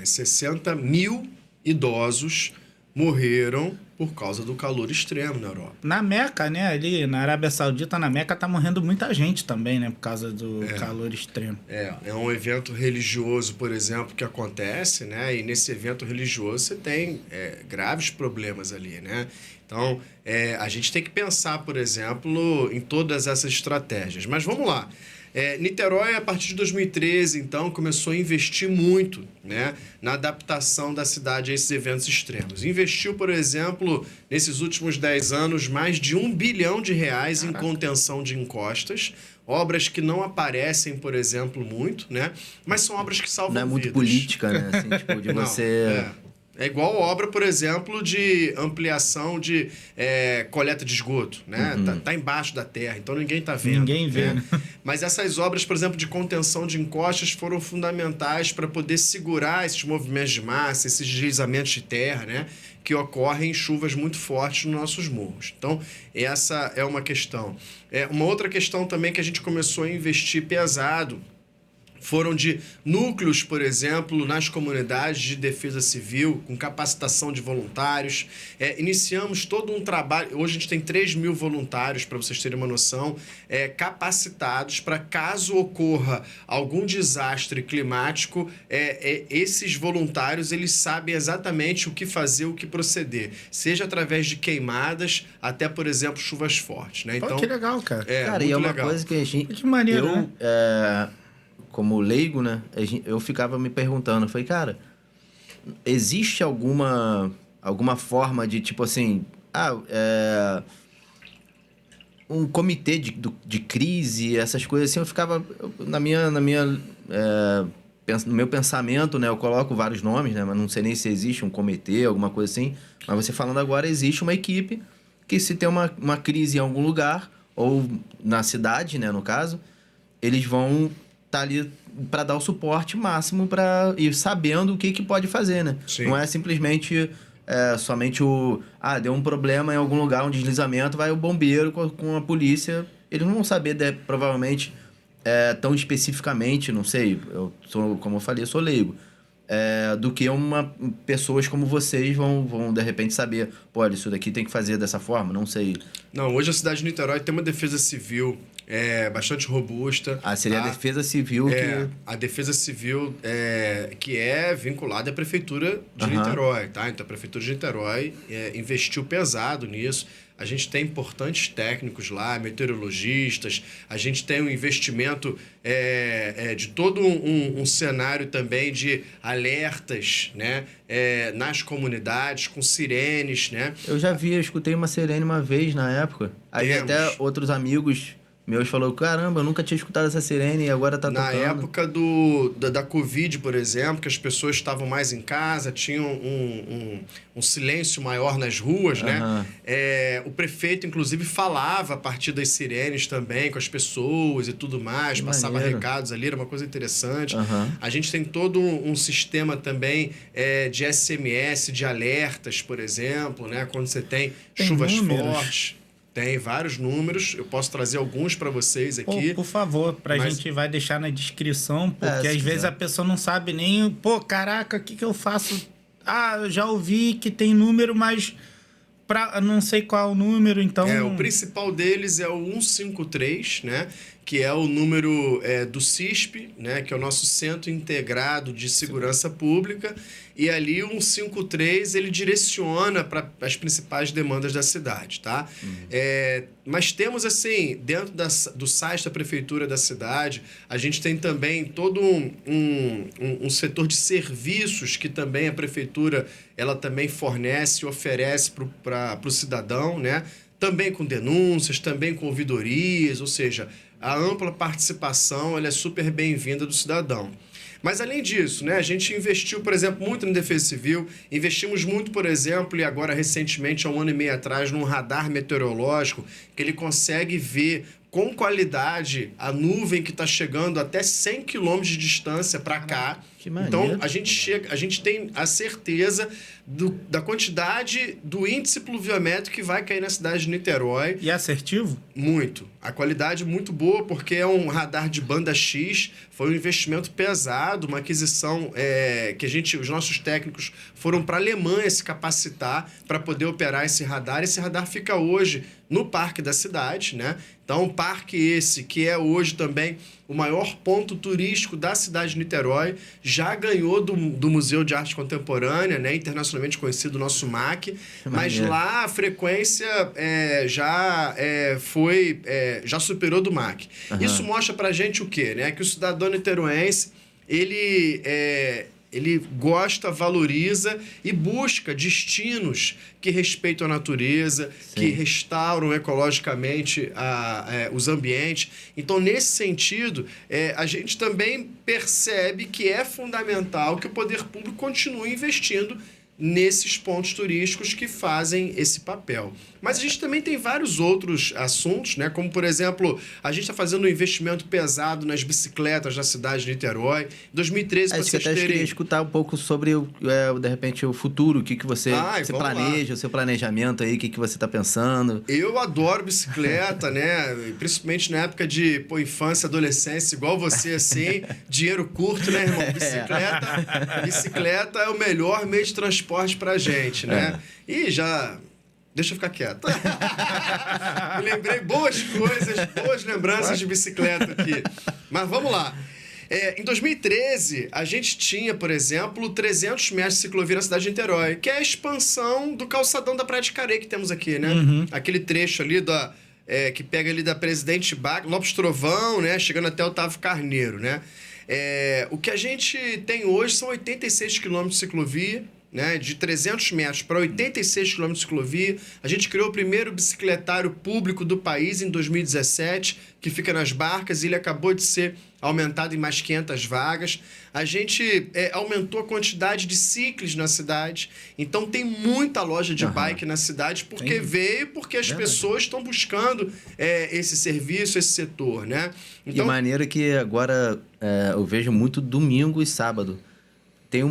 60 mil idosos morreram por causa do calor extremo na Europa. Na Meca, né? Ali na Arábia Saudita, na Meca, tá morrendo muita gente também, né? Por causa do calor extremo. É um evento religioso, por exemplo, que acontece, né? E nesse evento religioso você tem graves problemas ali, né? Então, a gente tem que pensar, por exemplo, em todas essas estratégias. Mas vamos lá. Niterói, a partir de 2013, então, começou a investir muito, né, na adaptação da cidade a esses eventos extremos. Investiu, por exemplo, nesses últimos 10 anos, mais de R$1 bilhão em contenção de encostas, obras que não aparecem, por exemplo, muito, né, mas são obras que salvam vidas. Não é muito política, né? Assim, tipo, de você... É igual obra, por exemplo, de ampliação de coleta de esgoto, né? Tá embaixo da terra, então ninguém tá vendo. Ninguém vê, né? Mas essas obras, por exemplo, de contenção de encostas foram fundamentais para poder segurar esses movimentos de massa, esses deslizamentos de terra, né? Que ocorrem em chuvas muito fortes nos nossos morros. Então, essa é uma questão. Uma outra questão também que a gente começou a investir pesado foram de núcleos, por exemplo, nas comunidades de defesa civil, com capacitação de voluntários. Iniciamos todo um trabalho. Hoje a gente tem 3 mil voluntários, para vocês terem uma noção, capacitados para, caso ocorra algum desastre climático, esses voluntários eles sabem exatamente o que fazer, o que proceder. Seja através de queimadas, até, por exemplo, chuvas fortes. Né? Então, que legal, cara. Cara, e é uma coisa que a gente... Que maneiro, né? Como leigo, né? Eu ficava me perguntando, falei, cara, existe alguma forma de, tipo assim, um comitê de crise, essas coisas assim, eu ficava, no meu pensamento, né? Eu coloco vários nomes, né? Mas não sei nem se existe um comitê, alguma coisa assim. Mas você falando agora, existe uma equipe que, se tem uma crise em algum lugar, ou na cidade, né, no caso, eles vão tá ali para dar o suporte máximo para ir sabendo o que pode fazer, né? Sim. Não é simplesmente somente deu um problema em algum lugar, um deslizamento, vai o bombeiro com a polícia. Eles não vão saber, provavelmente, tão especificamente, não sei, como eu falei, eu sou leigo, do que pessoas como vocês vão de repente saber, pô, isso daqui tem que fazer dessa forma, não sei. Não, hoje a cidade de Niterói tem uma defesa civil bastante robusta. Seria a defesa civil a defesa civil que é vinculada à prefeitura de Niterói, tá? Então a prefeitura de Niterói investiu pesado nisso. A gente tem importantes técnicos lá, meteorologistas. A gente tem um investimento de todo um cenário também de alertas, né? Nas comunidades, com sirenes, né? Eu escutei uma sirene uma vez na época. Aí até outros amigos meus falaram, caramba, eu nunca tinha escutado essa sirene e agora tá tocando. Na época da Covid, por exemplo, que as pessoas estavam mais em casa, tinham um silêncio maior nas ruas, né? O prefeito, inclusive, falava a partir das sirenes também com as pessoas e tudo mais, passava recados ali, era uma coisa interessante. A gente tem todo um sistema também de SMS, de alertas, por exemplo, né? Quando você tem chuvas fortes. Tem vários números, eu posso trazer alguns para vocês aqui. Por favor, a gente vai deixar na descrição, porque às vezes a pessoa não sabe nem, caraca, o que eu faço eu já ouvi que tem número, mas não sei qual o número, então... O principal deles é o 153, né? Que é o número do CISP, né? Que é o nosso Centro Integrado de Segurança Pública. E ali o 153, ele direciona para as principais demandas da cidade, tá? Mas temos, assim, dentro do site da Prefeitura da cidade, a gente tem também todo um setor de serviços que também a Prefeitura, ela também fornece e oferece para o cidadão, né? Também com denúncias, também com ouvidorias, ou seja, a ampla participação ela é super bem-vinda do cidadão. Mas, além disso, né, a gente investiu, por exemplo, muito na Defesa Civil, investimos muito, por exemplo, e agora recentemente, há 1 ano e meio atrás, num radar meteorológico, que ele consegue ver com qualidade a nuvem que está chegando até 100 quilômetros de distância para cá. Que maneiro. Então, a gente tem a certeza da quantidade do índice pluviométrico que vai cair na cidade de Niterói. E é assertivo? Muito. A qualidade muito boa, porque é um radar de banda X, foi um investimento pesado, uma aquisição que os nossos técnicos foram para a Alemanha se capacitar para poder operar esse radar. Esse radar fica hoje no Parque da Cidade, né? Então, um parque esse, que é hoje também o maior ponto turístico da cidade de Niterói, já ganhou do Museu de Arte Contemporânea, né? Internacionalmente conhecido, o nosso MAC, mas lá a frequência já superou do MAC. Uhum. Isso mostra pra gente o quê? Né? Que o cidadão niteroense, ele gosta, valoriza e busca destinos que respeitam a natureza, sim, que restauram ecologicamente os ambientes. Então, nesse sentido, a gente também percebe que é fundamental que o poder público continue investindo nesses pontos turísticos que fazem esse papel. Mas a gente também tem vários outros assuntos, né? Como, por exemplo, a gente está fazendo um investimento pesado nas bicicletas da cidade de Niterói. Em 2013, vocês terem... Eu queria escutar um pouco sobre, de repente, o futuro, o que você planeja, o seu planejamento aí, o que você está pensando. Eu adoro bicicleta, né? Principalmente na época de infância, adolescência, igual você, assim, dinheiro curto, né, irmão? Bicicleta é o melhor meio de transporte pra gente, né? E já... Deixa eu ficar quieto. Me lembrei boas coisas, boas lembranças de bicicleta aqui. Mas vamos lá. Em 2013, a gente tinha, por exemplo, 300 metros de ciclovia na cidade de Niterói, que é a expansão do calçadão da Praia de Careia que temos aqui, né? Uhum. Aquele trecho ali que pega ali da Presidente Bach, Lopes Trovão, né? Chegando até Otávio Carneiro, né? O que a gente tem hoje são 86 quilômetros de ciclovia, né, de 300 metros para 86 quilômetros de ciclovia. A gente criou o primeiro bicicletário público do país em 2017, que fica nas Barcas, e ele acabou de ser aumentado em mais 500 vagas. A gente aumentou a quantidade de ciclos na cidade. Então, tem muita loja de bike na cidade, porque as pessoas estão buscando esse serviço, esse setor, né? Então, de maneira que agora eu vejo muito domingo e sábado. Tem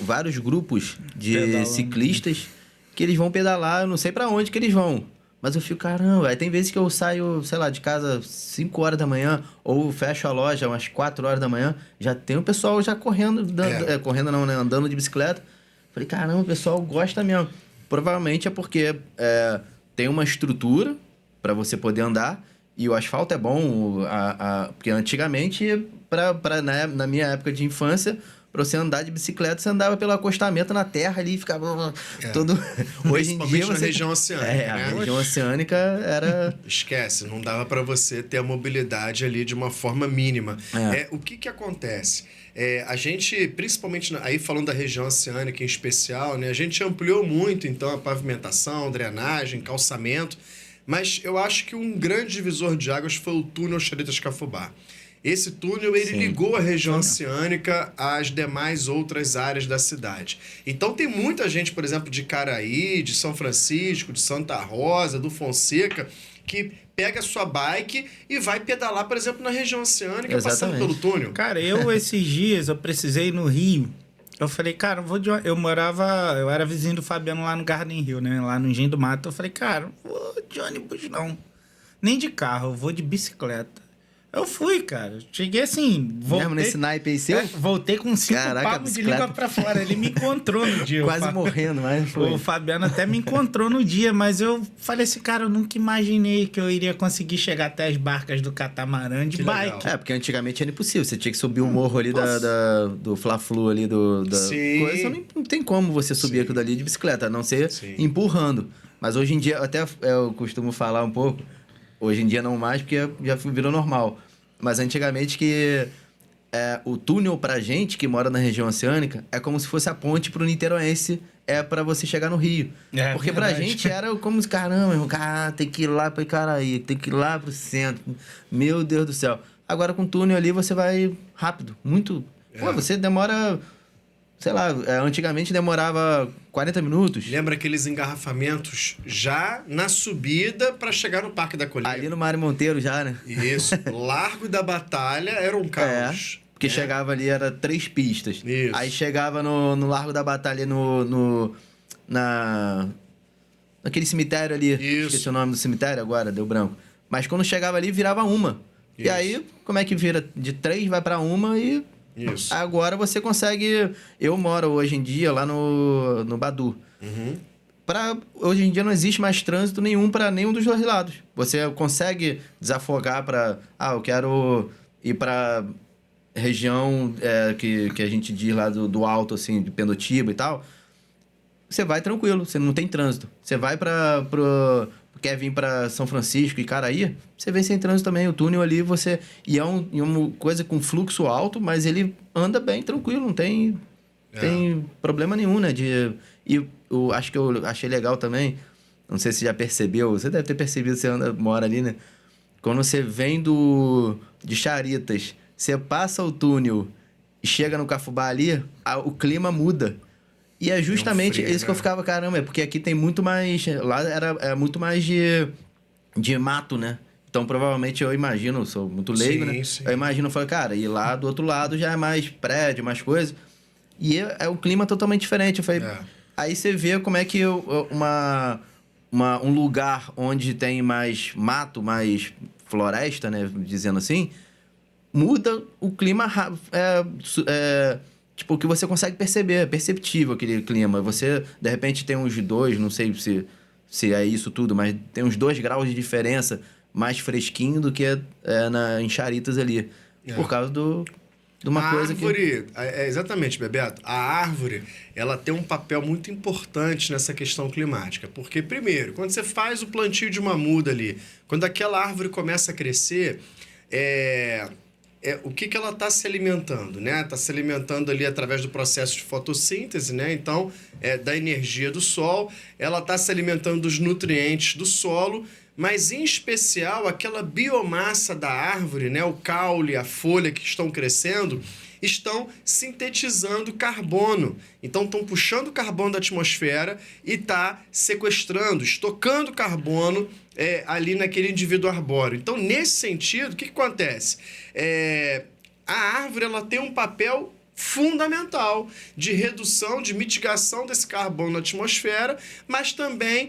vários grupos de ciclistas que eles vão pedalar, eu não sei pra onde que eles vão. Mas eu fico, caramba, aí tem vezes que eu saio, sei lá, de casa 5 horas da manhã, ou fecho a loja umas 4 horas da manhã, já tem o pessoal já correndo, correndo não, né, andando de bicicleta. Falei, caramba, o pessoal gosta mesmo. Provavelmente é porque tem uma estrutura para você poder andar, e o asfalto é bom, porque antigamente, na minha época de infância, para você andar de bicicleta, você andava pelo acostamento na terra ali e ficava todo... Hoje em dia na região oceânica, né? A região oceânica era... Esquece, não dava para você ter a mobilidade ali de uma forma mínima. O que acontece? A gente, principalmente, aí falando da região oceânica em especial, né? A gente ampliou muito, então, a pavimentação, drenagem, calçamento, mas eu acho que um grande divisor de águas foi o túnel Xereta-Escafubá. Esse túnel, ele ligou a região oceânica às demais outras áreas da cidade. Então, tem muita gente, por exemplo, de Caraí, de São Francisco, de Santa Rosa, do Fonseca, que pega a sua bike e vai pedalar, por exemplo, na região oceânica, passando pelo túnel. Cara, esses dias, eu precisei ir no Rio. Eu falei, cara, eu era vizinho do Fabiano lá no Garden Hill, né? Lá no Engenho do Mato. Eu falei, cara, vou de ônibus não. Nem de carro, eu vou de bicicleta. Eu fui, cara. Cheguei assim, voltei... Mesmo nesse naipe aí seu? Voltei com 5 palmos de língua pra fora. Ele me encontrou no dia. Quase morrendo, mas foi. O Fabiano até me encontrou no dia, mas eu falei assim, cara, eu nunca imaginei que eu iria conseguir chegar até as barcas do catamarã de bike. legal. Porque antigamente era impossível. Você tinha que subir o morro ali do Fla-Flu ali, da Sim. coisa. Não tem como você subir aquilo dali de bicicleta, a não ser empurrando. Mas hoje em dia, até eu costumo falar um pouco, hoje em dia não mais, porque já virou normal. Mas antigamente que o túnel pra gente, que mora na região oceânica, é como se fosse a ponte pro niteroense, pra você chegar no Rio. Porque pra gente era como se, caramba, irmão, tem que ir lá pra Icaraí, tem que ir lá pro centro. Meu Deus do céu. Agora com o túnel ali você vai rápido, muito... Pô, você demora... Sei lá, antigamente demorava 40 minutos. Lembra aqueles engarrafamentos já na subida para chegar no Parque da Colheita? Ali no Mário Monteiro já, né? Isso. Largo da Batalha era um caos. Porque chegava ali, era 3 pistas. Isso. Aí chegava no Largo da Batalha, naquele cemitério ali. Isso. Esqueci o nome do cemitério agora, deu branco. Mas quando chegava ali, virava uma. Isso. E aí, como é que vira? De 3 vai para uma e... Isso. Agora você consegue... Eu moro hoje em dia lá no Badu. Uhum. Hoje em dia não existe mais trânsito nenhum para nenhum dos dois lados. Você consegue desafogar para... eu quero ir para região que a gente diz lá do alto, assim, de Pendotiba e tal. Você vai tranquilo, você não tem trânsito. Você vai quer vir para São Francisco e Icaraí, você vem sem trânsito também. O túnel ali, e é uma coisa com fluxo alto, mas ele anda bem tranquilo, não tem problema nenhum, né? E eu acho que eu achei legal também, não sei se você já percebeu, você deve ter percebido, você mora ali, né? Quando você vem de Charitas, você passa o túnel e chega no Cafubá ali, o clima muda. E é justamente frio, isso que eu ficava, caramba, porque aqui tem muito mais... Lá era muito mais de mato, né? Então, provavelmente, eu imagino, eu sou muito leigo, né? Sim. Eu imagino, eu falo, cara, e lá do outro lado já é mais prédio, mais coisa. E é um clima totalmente diferente. Eu falei, aí você vê como é que um lugar onde tem mais mato, mais floresta, né? Dizendo assim, muda o clima... Tipo, que você consegue perceber, é perceptível aquele clima. Você, de repente, tem uns 2, não sei se é isso tudo, mas tem uns 2 graus de diferença mais fresquinho do que em Charitas ali. Por causa de uma coisa árvore, exatamente, Bebeto. A árvore, ela tem um papel muito importante nessa questão climática. Porque, primeiro, quando você faz o plantio de uma muda ali, quando aquela árvore começa a crescer, o que ela está se alimentando, né? Está se alimentando ali através do processo de fotossíntese, né? Então, da energia do sol, ela está se alimentando dos nutrientes do solo, mas em especial aquela biomassa da árvore, né? O caule, a folha que estão crescendo, estão sintetizando carbono. Então, estão puxando carbono da atmosfera e está sequestrando, estocando carbono ali naquele indivíduo arbóreo. Então, nesse sentido, o que acontece? A árvore ela tem um papel fundamental de redução, de mitigação desse carbono na atmosfera, mas também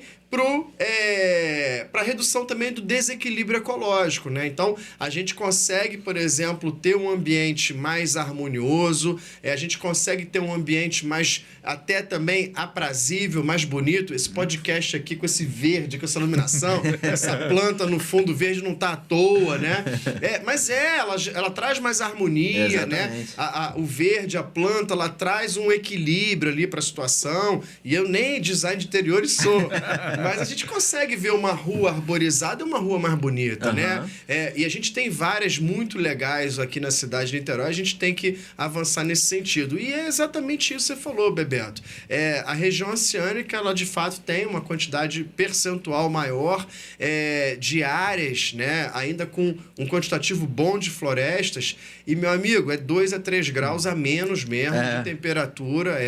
para redução também do desequilíbrio ecológico, né? Então, a gente consegue, por exemplo, ter um ambiente mais harmonioso, a gente consegue ter um ambiente mais, até também aprazível, mais bonito. Esse podcast aqui com esse verde, com essa iluminação, essa planta no fundo verde não tá à toa, né? Mas ela traz mais harmonia, exatamente, né? O verde, a planta, ela traz um equilíbrio ali para a situação. E eu nem design de interiores sou, mas a gente consegue ver uma rua arborizada e uma rua mais bonita, né? E a gente tem várias muito legais aqui na cidade de Niterói, a gente tem que avançar nesse sentido. E é exatamente isso que você falou, Bebeto. A região oceânica, ela de fato tem uma quantidade percentual maior de áreas, né? Ainda com um quantitativo bom de florestas. E, meu amigo, 2 a 3 graus a menos mesmo de temperatura.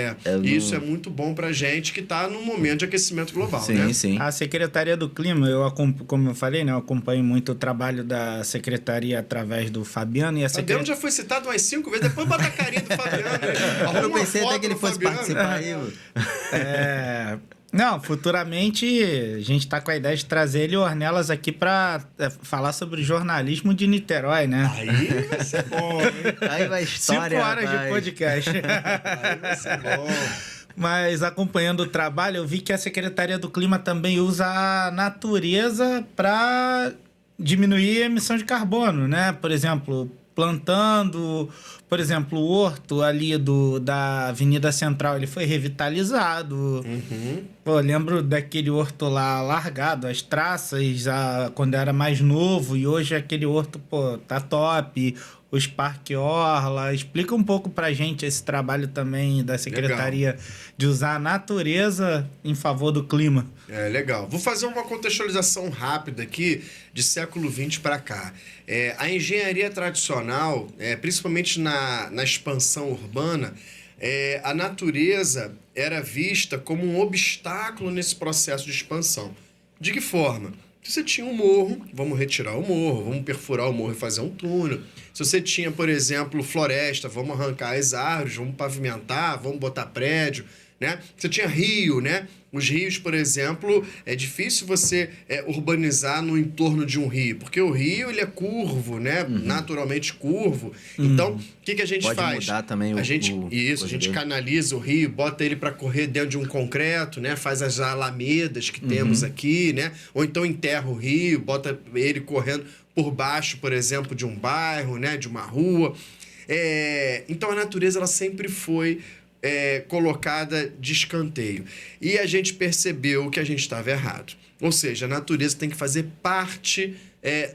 Isso é muito bom pra gente que tá num momento de aquecimento global, né? Sim. A Secretaria do Clima, como eu falei, né, eu acompanho muito o trabalho da Secretaria através do Fabiano. E Fabiano já foi citado umas 5 vezes, depois bota a carinha do Fabiano. Eu pensei até que ele fosse participar aí. Não, futuramente a gente tá com a ideia de trazer ele e o Ornelas aqui para falar sobre jornalismo de Niterói, né? Aí vai ser bom, hein? Aí vai história, 5 horas de rapaz. podcast. Aí vai ser bom. Mas acompanhando o trabalho, eu vi que a Secretaria do Clima também usa a natureza para diminuir a emissão de carbono, né? Por exemplo, plantando, por exemplo, o horto ali da Avenida Central, ele foi revitalizado. Pô, eu lembro daquele horto lá largado, as traças, quando eu era mais novo, e hoje aquele horto, pô, tá top. Os Parque Orla. Explica um pouco pra gente esse trabalho também da Secretaria de usar a natureza em favor do clima. É, legal. Vou fazer uma contextualização rápida aqui de século XX para cá. A engenharia tradicional, principalmente na expansão urbana, a natureza era vista como um obstáculo nesse processo de expansão. De que forma? Se você tinha um morro, vamos retirar o morro, vamos perfurar o morro e fazer um túnel. Se você tinha, por exemplo, floresta, vamos arrancar as árvores, vamos pavimentar, vamos botar prédio, né? Você tinha rio, né? Os rios, por exemplo, é difícil você urbanizar no entorno de um rio, porque o rio ele é curvo, né? Naturalmente curvo. Então, o que a gente Pode faz? mudar também a gente canaliza o rio, bota ele para correr dentro de um concreto, né? Faz as alamedas que temos aqui, né? Ou então enterra o rio, bota ele correndo por baixo, por exemplo, de um bairro, né? De uma rua. Então a natureza ela sempre foi colocada de escanteio. E a gente percebeu que a gente estava errado. Ou seja, a natureza tem que fazer parte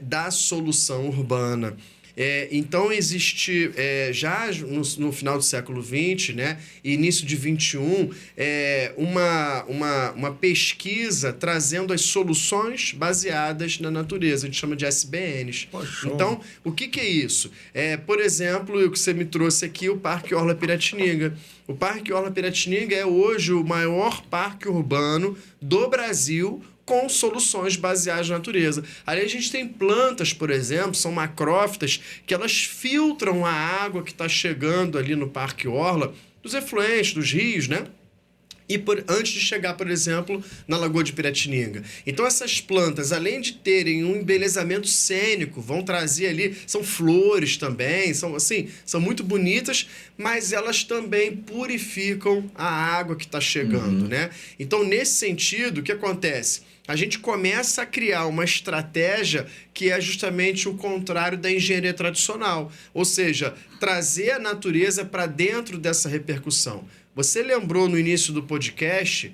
da solução urbana. Então, existe, já no final do século XX, né, e início de XXI, uma pesquisa trazendo as soluções baseadas na natureza. A gente chama de SBNs. Então, o que é isso? Por exemplo, o que você me trouxe aqui, o Parque Orla Piratininga. O Parque Orla Piratininga é hoje o maior parque urbano do Brasil, com soluções baseadas na natureza. Ali a gente tem plantas, por exemplo, são macrófitas, que elas filtram a água que está chegando ali no Parque Orla, dos efluentes, dos rios, né? Antes de chegar, por exemplo, na Lagoa de Piratininga. Então, essas plantas, além de terem um embelezamento cênico, vão trazer ali, são flores também, são muito bonitas, mas elas também purificam a água que está chegando, né? Então, nesse sentido, o que acontece? A gente começa a criar uma estratégia que é justamente o contrário da engenharia tradicional, ou seja, trazer a natureza para dentro dessa repercussão. Você lembrou no início do podcast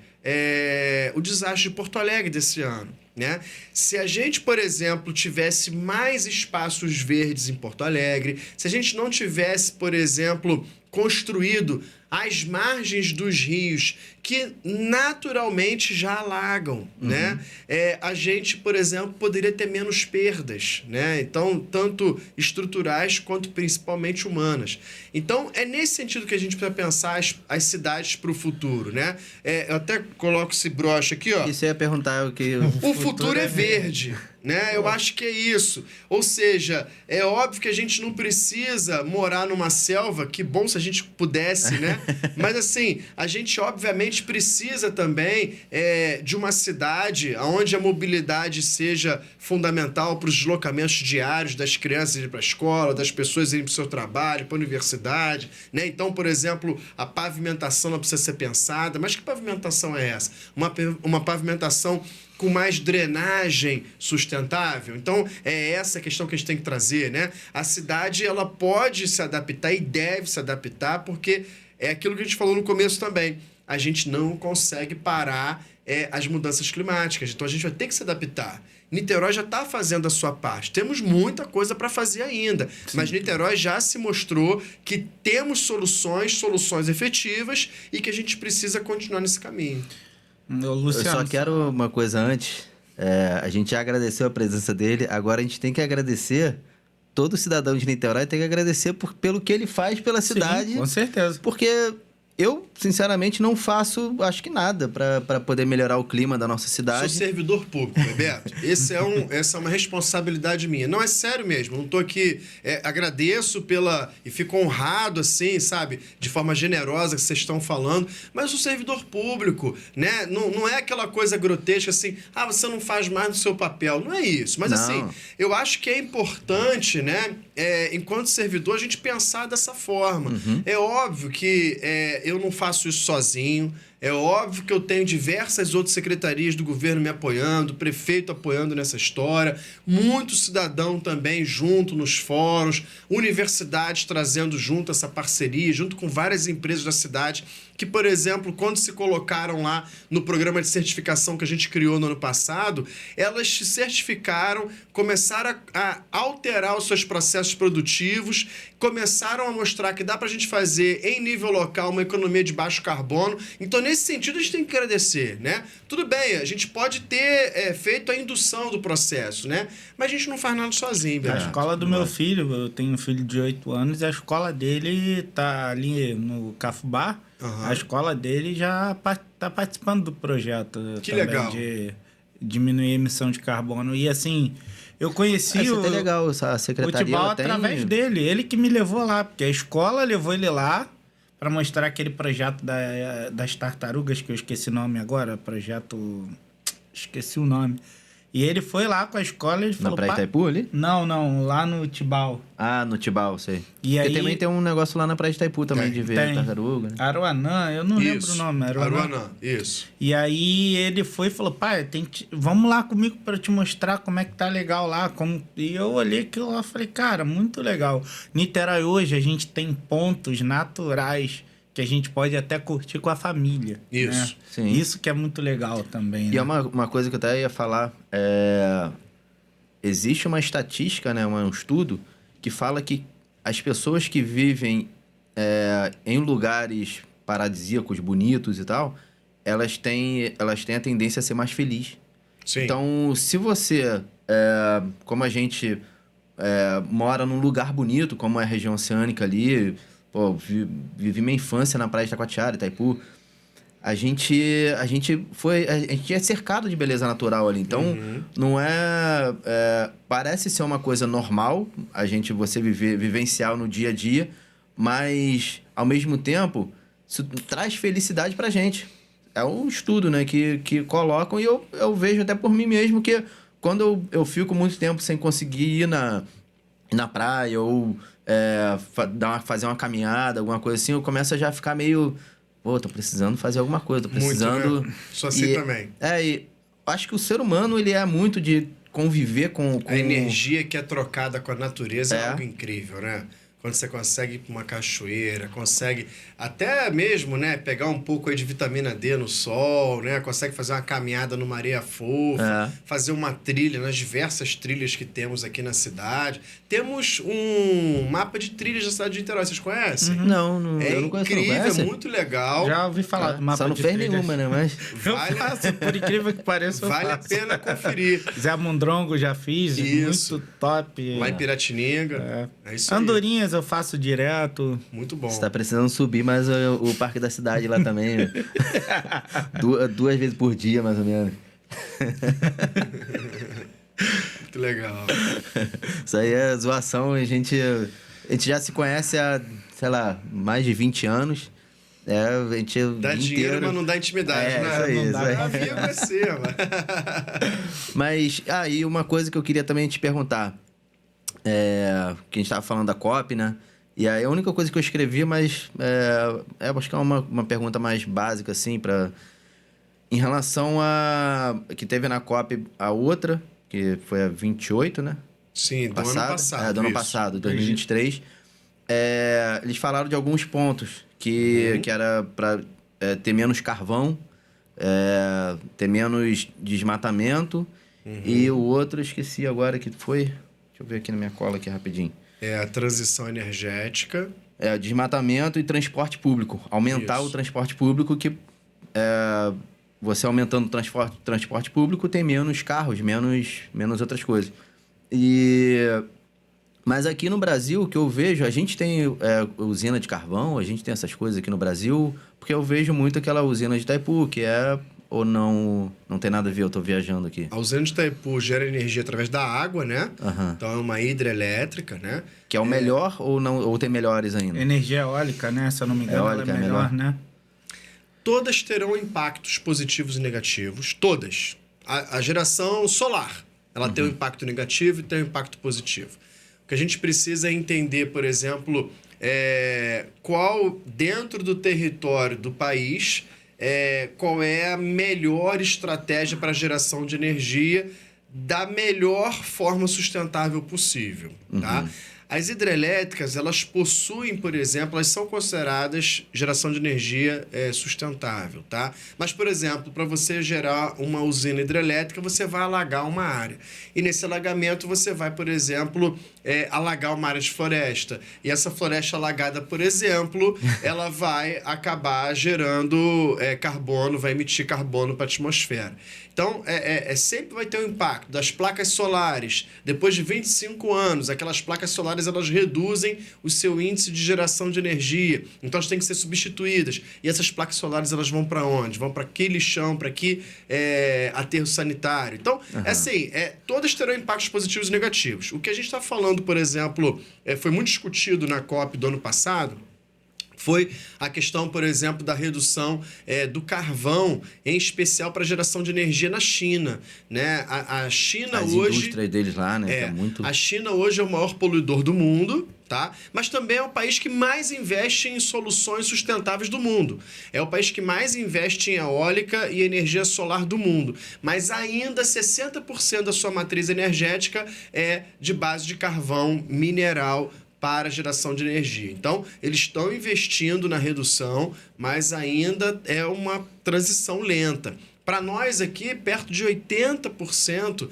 o desastre de Porto Alegre desse ano, né? Se a gente, por exemplo, tivesse mais espaços verdes em Porto Alegre, se a gente não tivesse, por exemplo, construído as margens dos rios que naturalmente já alagam, né? A gente, por exemplo, poderia ter menos perdas, né? Então, tanto estruturais quanto principalmente humanas. Então, é nesse sentido que a gente precisa pensar as cidades para o futuro, né? Eu até coloco esse broche aqui, ó. Isso eu ia perguntar o que... O futuro é verde, né? Eu acho que é isso. Ou seja, é óbvio que a gente não precisa morar numa selva, que bom se a gente pudesse, né? Mas assim, a gente obviamente precisa também de uma cidade onde a mobilidade seja fundamental para os deslocamentos diários das crianças irem para a escola, das pessoas irem para o seu trabalho, para a universidade, né? Então, por exemplo, a pavimentação não precisa ser pensada. Mas que pavimentação é essa? Uma pavimentação com mais drenagem sustentável. Então, é essa a questão que a gente tem que trazer, né? A cidade, ela pode se adaptar e deve se adaptar, porque é aquilo que a gente falou no começo também. A gente não consegue parar as mudanças climáticas. Então, a gente vai ter que se adaptar. Niterói já está fazendo a sua parte. Temos muita coisa para fazer ainda. Sim. Mas Niterói já se mostrou que temos soluções efetivas e que a gente precisa continuar nesse caminho. Eu só quero uma coisa antes. A gente já agradeceu a presença dele. Agora a gente tem que agradecer. Todo cidadão de Niterói tem que agradecer pelo que ele faz pela cidade. Sim, com certeza. Porque Eu, sinceramente, não faço, acho que nada para poder melhorar o clima da nossa cidade. Sou servidor público, Bebeto. Essa é uma responsabilidade minha. Não, é sério mesmo. Não tô aqui... agradeço e fico honrado, assim, sabe? De forma generosa que vocês estão falando. Mas eu sou servidor público, né? Não é aquela coisa grotesca assim... você não faz mais no seu papel. Não é isso. Mas, assim, eu acho que é importante, né? Enquanto servidor, a gente pensar dessa forma. É óbvio que eu não faço isso sozinho. É óbvio que eu tenho diversas outras secretarias do governo me apoiando, prefeito apoiando nessa história, muito cidadão também junto nos fóruns, universidades trazendo junto essa parceria, junto com várias empresas da cidade, que, por exemplo, quando se colocaram lá no programa de certificação que a gente criou no ano passado, elas se certificaram, começaram a alterar os seus processos produtivos, começaram a mostrar que dá para a gente fazer em nível local uma economia de baixo carbono. Então, nesse sentido, a gente tem que agradecer, né? Tudo bem, a gente pode ter feito a indução do processo, né? Mas a gente não faz nada sozinho, A Beto. escola do meu filho, eu tenho um filho de 8 anos, e a escola dele tá ali no Cafubá. A escola dele já tá participando do projeto Que também legal. de diminuir a emissão de carbono. E assim, eu conheci Isso é legal, a secretaria... o Tibau através dele. Ele que me levou lá, porque a escola levou ele lá para mostrar aquele projeto das tartarugas, que eu esqueci o nome agora, projeto... Esqueci o nome. E ele foi lá com a escola e ele falou... Na Praia Itaipu ali? Não, lá no Tibau. Ah, no Tibau, sei. E Porque aí... também tem um negócio lá na Praia de Itaipu também, de ver tartaruga, né? Aruanã, eu não lembro o nome. Aruanã, isso. E aí ele foi e falou, pai, vamos lá comigo para te mostrar como é que tá legal lá. E eu olhei aquilo lá e falei, cara, muito legal. Niterói hoje a gente tem pontos naturais que a gente pode até curtir com a família. Isso. Né? Sim. Isso que é muito legal também. E né? é uma coisa que eu até ia falar, existe uma estatística, né, um estudo, que fala que as pessoas que vivem em lugares paradisíacos, bonitos e tal, elas têm a tendência a ser mais felizes. Sim. Então, se você, como a gente mora num lugar bonito, como é a região oceânica ali, vivi minha infância na praia de Taquatiara, Itaipu, a gente é cercado de beleza natural ali. Então, não parece ser uma coisa normal você vivenciar no dia a dia, mas, ao mesmo tempo, isso traz felicidade pra gente. É um estudo, né, que colocam, e eu vejo até por mim mesmo que quando eu fico muito tempo sem conseguir ir na praia ou fazer uma caminhada, alguma coisa assim, eu começo a já ficar meio... Pô, tô precisando fazer alguma coisa, tô precisando... Muito, né? Sou assim também. E acho que o ser humano, ele é muito de conviver com... A energia que é trocada com a natureza é algo incrível, né? Quando você consegue ir para uma cachoeira, consegue até mesmo, né, pegar um pouco aí de vitamina D no sol, né? Consegue fazer uma caminhada numa areia fofa, fazer uma trilha nas diversas trilhas que temos aqui na cidade. Temos um mapa de trilhas da cidade de Niterói, vocês conhecem? Não, eu não conheço. Incrível, não conhece? é muito legal. Já ouvi falar do mapa Só não de fez trilhas. nenhuma, né? Mas... Vale, Eu faço, por incrível que pareça, eu vale a faço. pena conferir. Zé Mundrongo já fiz, Isso. muito top. Lá em Piratininga. É isso aí. Andorinhas eu faço direto. Muito bom. Você tá precisando subir mais o Parque da Cidade lá também. Né? duas vezes por dia, mais ou menos. Muito legal. Isso aí é zoação. A gente já se conhece há, sei lá, mais de 20 anos. A gente Dá dinheiro, mas não dá intimidade, né? Isso aí, Não dá isso pra aí. vir conhecer, mano. Mas, e uma coisa que eu queria também te perguntar. Que a gente tava falando da COP, né? E aí a única coisa que eu escrevi, mas acho que é uma pergunta mais básica, assim, em relação a... Que teve na COP a outra, que foi a 28, né? Sim, do ano passado. Do ano isso. passado, 2023. Eles falaram de alguns pontos, que era para ter menos carvão, ter menos desmatamento, e o outro, eu esqueci agora que foi... Deixa eu ver aqui na minha cola aqui rapidinho. É a transição energética. Desmatamento e transporte público. Aumentar Isso. o transporte público, que você aumentando o transporte público tem menos carros, menos outras coisas. Mas aqui no Brasil, o que eu vejo, a gente tem usina de carvão, a gente tem essas coisas aqui no Brasil, porque eu vejo muito aquela usina de Itaipu, que é... Ou não tem nada a ver, eu tô viajando aqui. A usina de Itaipu gera energia através da água, né? Aham. Então é uma hidrelétrica, né? Que é o melhor ou não, ou tem melhores ainda? Energia eólica, né? Se eu não me engano, Eólica ela é é melhor, melhor. né? Todas terão impactos positivos e negativos, todas. A geração solar, ela tem um impacto negativo e tem um impacto positivo. O que a gente precisa é entender, por exemplo, qual, dentro do território do país, qual é a melhor estratégia para a geração de energia da melhor forma sustentável possível, tá? As hidrelétricas, elas possuem, por exemplo, elas são consideradas geração de energia sustentável, tá? Mas, por exemplo, para você gerar uma usina hidrelétrica, você vai alagar uma área. E nesse alagamento você vai, por exemplo, alagar uma área de floresta. E essa floresta alagada, por exemplo, ela vai acabar gerando carbono, vai emitir carbono para a atmosfera. Então, sempre vai ter um impacto das placas solares. Depois de 25 anos, aquelas placas solares elas reduzem o seu índice de geração de energia. Então, elas têm que ser substituídas. E essas placas solares elas vão para onde? Vão para que lixão, para que aterro sanitário. Então, assim, todas terão impactos positivos e negativos. O que a gente está falando, por exemplo, foi muito discutido na COP do ano passado, foi a questão, por exemplo, da redução do carvão, em especial para geração de energia na China, né? A China As hoje... indústrias deles lá, né? Que é muito... A China hoje é o maior poluidor do mundo, tá? Mas também é o país que mais investe em soluções sustentáveis do mundo. É o país que mais investe em eólica e energia solar do mundo. Mas ainda 60% da sua matriz energética é de base de carvão mineral para geração de energia. Então, eles estão investindo na redução, mas ainda é uma transição lenta. Para nós aqui, perto de 80%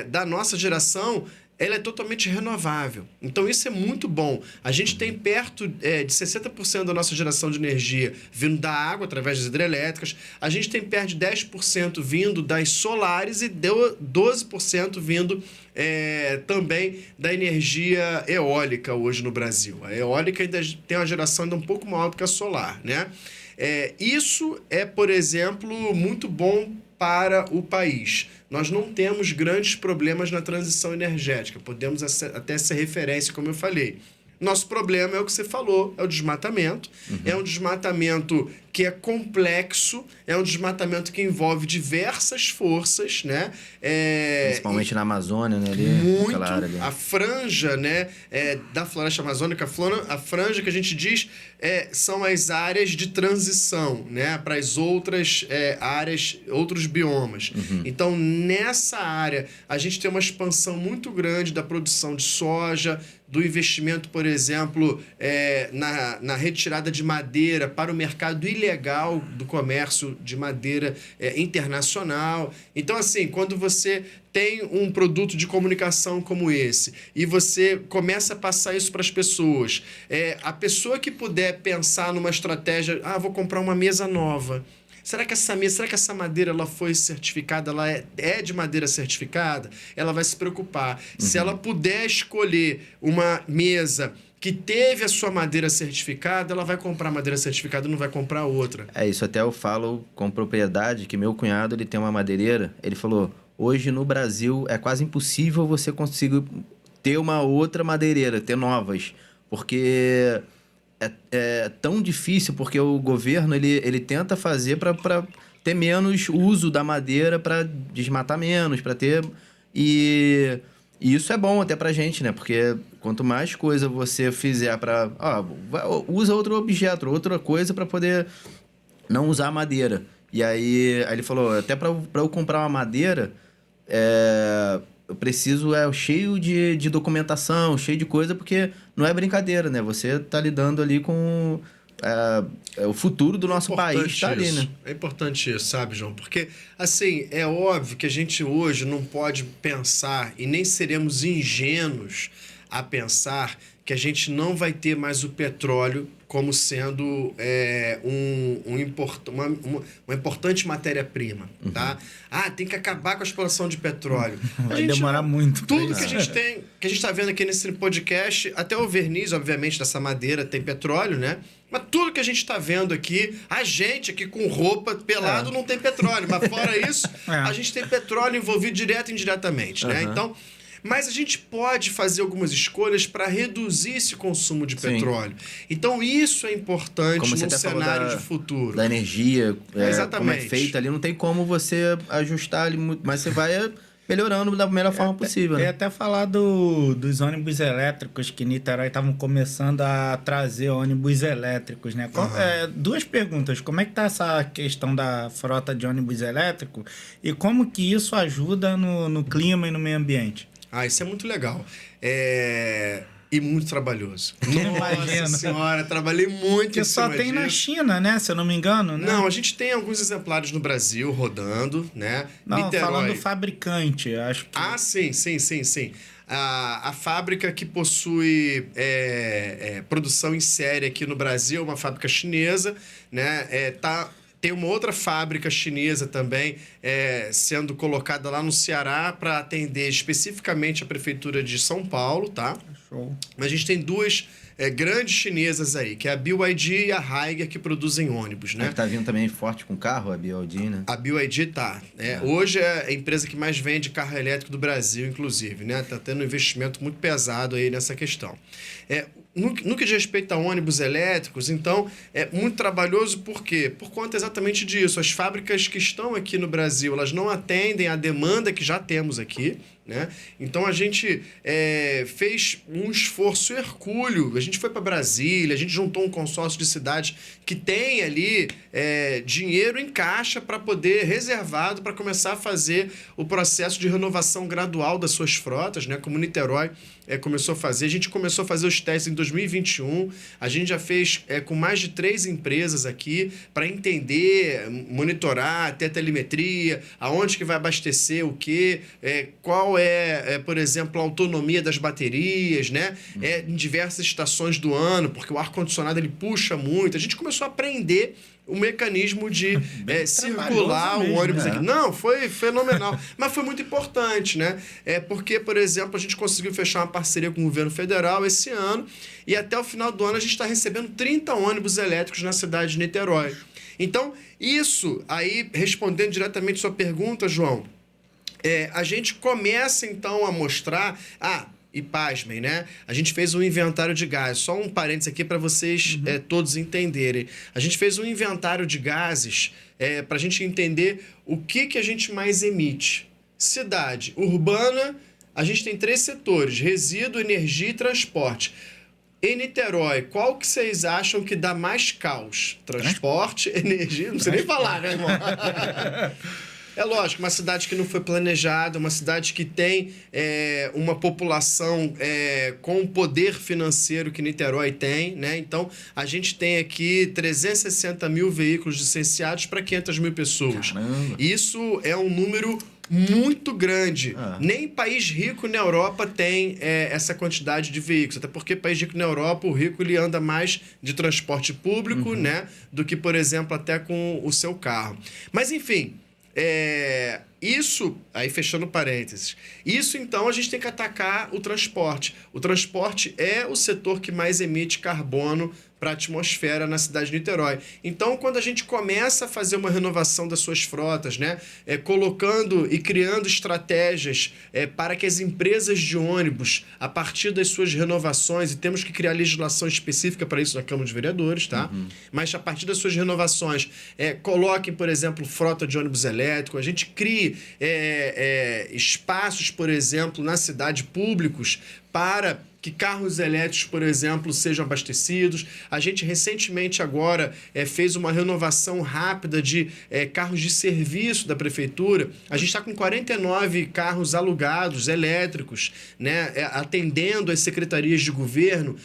da nossa geração, ela é totalmente renovável. Então, isso é muito bom. A gente tem perto de 60% da nossa geração de energia vindo da água, através das hidrelétricas. A gente tem perto de 10% vindo das solares e 12% vindo também da energia eólica hoje no Brasil. A eólica ainda tem uma geração ainda um pouco maior do que a solar, né? Isso é, por exemplo, muito bom para o país. Nós não temos grandes problemas na transição energética. Podemos até ser referência, como eu falei. Nosso problema é o que você falou, é o desmatamento. É um desmatamento que é complexo, é um desmatamento que envolve diversas forças, né? Principalmente na Amazônia, né? Ali, muito. área ali. A franja, né, da floresta amazônica, a franja que a gente diz são as áreas de transição, né, para as outras áreas, outros biomas. Então, nessa área, a gente tem uma expansão muito grande da produção de soja, do investimento, por exemplo, na retirada de madeira para o mercado ilegal do comércio de madeira internacional. Então, assim, quando você tem um produto de comunicação como esse e você começa a passar isso para as pessoas, a pessoa que puder pensar numa estratégia, vou comprar uma mesa nova. Será que essa madeira ela foi certificada? Ela é de madeira certificada? Ela vai se preocupar. Se ela puder escolher uma mesa que teve a sua madeira certificada, ela vai comprar madeira certificada e não vai comprar outra. Isso até eu falo com propriedade, que meu cunhado ele tem uma madeireira, ele falou, hoje no Brasil é quase impossível você conseguir ter uma outra madeireira, ter novas, porque... É tão difícil porque o governo ele tenta fazer para ter menos uso da madeira, para desmatar menos, para ter... E isso é bom até pra gente, né? Porque quanto mais coisa você fizer para... usa outro objeto, outra coisa para poder não usar madeira. E aí ele falou, até para eu comprar uma madeira... eu preciso cheio de documentação, cheio de coisa, porque não é brincadeira, né? Você tá lidando ali com o futuro do nosso país, tá ali, né? É importante isso, sabe, João? Porque, assim, é óbvio que a gente hoje não pode pensar, e nem seremos ingênuos a pensar que a gente não vai ter mais o petróleo como sendo uma importante matéria-prima, tá? Tem que acabar com a exploração de petróleo. Vai demorar muito. Tudo que a gente tem, que a gente está vendo aqui nesse podcast, até o verniz, obviamente, dessa madeira tem petróleo, né? Mas tudo que a gente está vendo aqui, a gente aqui com roupa pelado não tem petróleo. Mas fora isso, a gente tem petróleo envolvido direto e indiretamente, né? Então... Mas a gente pode fazer algumas escolhas para reduzir esse consumo de petróleo. Então, isso é importante no cenário de futuro. Da energia, exatamente. Como é feita ali, não tem como você ajustar ali, mas você vai melhorando da melhor forma possível. E até falar dos ônibus elétricos, que Niterói estavam começando a trazer ônibus elétricos, né? Duas perguntas. Como é que está essa questão da frota de ônibus elétrico e como que isso ajuda no clima e no meio ambiente? Isso é muito legal. E muito trabalhoso. Nossa senhora, trabalhei muito que só tem disso. Na China, né? Se eu não me engano, né? Não, a gente tem alguns exemplares no Brasil rodando, né? Não, Niterói. Falando do fabricante, acho que... Sim. A fábrica que possui produção em série aqui no Brasil é uma fábrica chinesa, né? Tem uma outra fábrica chinesa também sendo colocada lá no Ceará para atender especificamente a Prefeitura de São Paulo, tá? Show. Mas a gente tem duas grandes chinesas aí, que é a BYD e a Higer, que produzem ônibus, né? Tá vindo também forte com carro, a BYD, né? A BYD tá. Hoje é a empresa que mais vende carro elétrico do Brasil, inclusive, né? Tá tendo um investimento muito pesado aí nessa questão. No que diz respeito a ônibus elétricos, então, é muito trabalhoso, por quê? Por conta exatamente disso. As fábricas que estão aqui no Brasil, elas não atendem a demanda que já temos aqui, né? Então, a gente fez um esforço hercúleo. A gente foi para Brasília, a gente juntou um consórcio de cidades que tem ali dinheiro em caixa para poder, reservado, para começar a fazer o processo de renovação gradual das suas frotas, né? Como Niterói começou a fazer. A gente começou a fazer os testes em 2021. A gente já fez com mais de 3 empresas aqui para entender, monitorar, ter telemetria, aonde que vai abastecer o quê, qual por exemplo, a autonomia das baterias, né? Em diversas estações do ano, porque o ar-condicionado ele puxa muito. A gente começou a aprender o mecanismo de circular o ônibus aqui. Não, foi fenomenal. Mas foi muito importante, né? Porque, por exemplo, a gente conseguiu fechar uma parceria com o governo federal esse ano e até o final do ano a gente está recebendo 30 ônibus elétricos na cidade de Niterói. Então, isso aí, respondendo diretamente a sua pergunta, João, a gente começa, então, a mostrar... E pasmem, né? A gente fez um inventário de gases. Só um parênteses aqui para vocês todos entenderem. A gente fez um inventário de gases para a gente entender o que a gente mais emite. Cidade urbana, a gente tem 3 setores: resíduo, energia e transporte. Em Niterói, qual que vocês acham que dá mais caos? Transporte, energia... Não precisa nem falar, né, irmão? É lógico, uma cidade que não foi planejada, uma cidade que tem uma população com o poder financeiro que Niterói tem, né? Então, a gente tem aqui 360 mil veículos licenciados para 500 mil pessoas. Caramba. Isso é um número muito grande. Nem país rico na Europa tem essa quantidade de veículos. Até porque país rico na Europa, o rico ele anda mais de transporte público, né? Do que, por exemplo, até com o seu carro. Mas, enfim... Isso, aí fechando parênteses, isso então a gente tem que atacar o transporte. O transporte é o setor que mais emite carbono para a atmosfera na cidade de Niterói. Então, quando a gente começa a fazer uma renovação das suas frotas, né, colocando e criando estratégias para que as empresas de ônibus, a partir das suas renovações, e temos que criar legislação específica para isso na Câmara de Vereadores, tá? Mas a partir das suas renovações, coloquem, por exemplo, frota de ônibus elétrico, a gente crie espaços, por exemplo, na cidade públicos para que carros elétricos, por exemplo, sejam abastecidos. A gente recentemente agora fez uma renovação rápida de carros de serviço da prefeitura. A gente está com 49 carros alugados, elétricos, né, atendendo as secretarias de governo,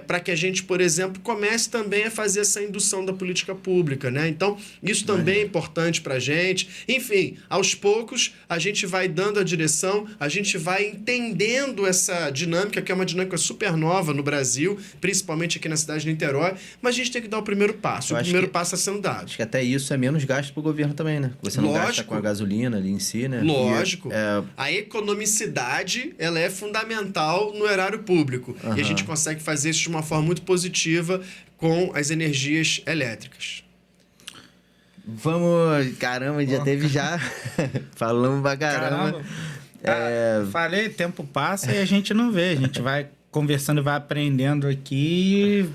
para que a gente, por exemplo, comece também a fazer essa indução da política pública, né? Então, isso também é importante para a gente. Enfim, aos poucos, a gente vai dando a direção, a gente vai entendendo essa dinâmica dinâmica, que é uma dinâmica super nova no Brasil, principalmente aqui na cidade de Niterói, mas a gente tem que dar o primeiro passo. O primeiro passo está sendo dado. Acho que até isso é menos gasto para o governo também, né? Você não gasta com a gasolina ali em si, né? Lógico. A economicidade, ela é fundamental no erário público. E a gente consegue fazer isso de uma forma muito positiva com as energias elétricas. Vamos... Caramba, já falamos pra caramba. Falei, tempo passa e a gente não vê. A gente vai conversando e vai aprendendo aqui.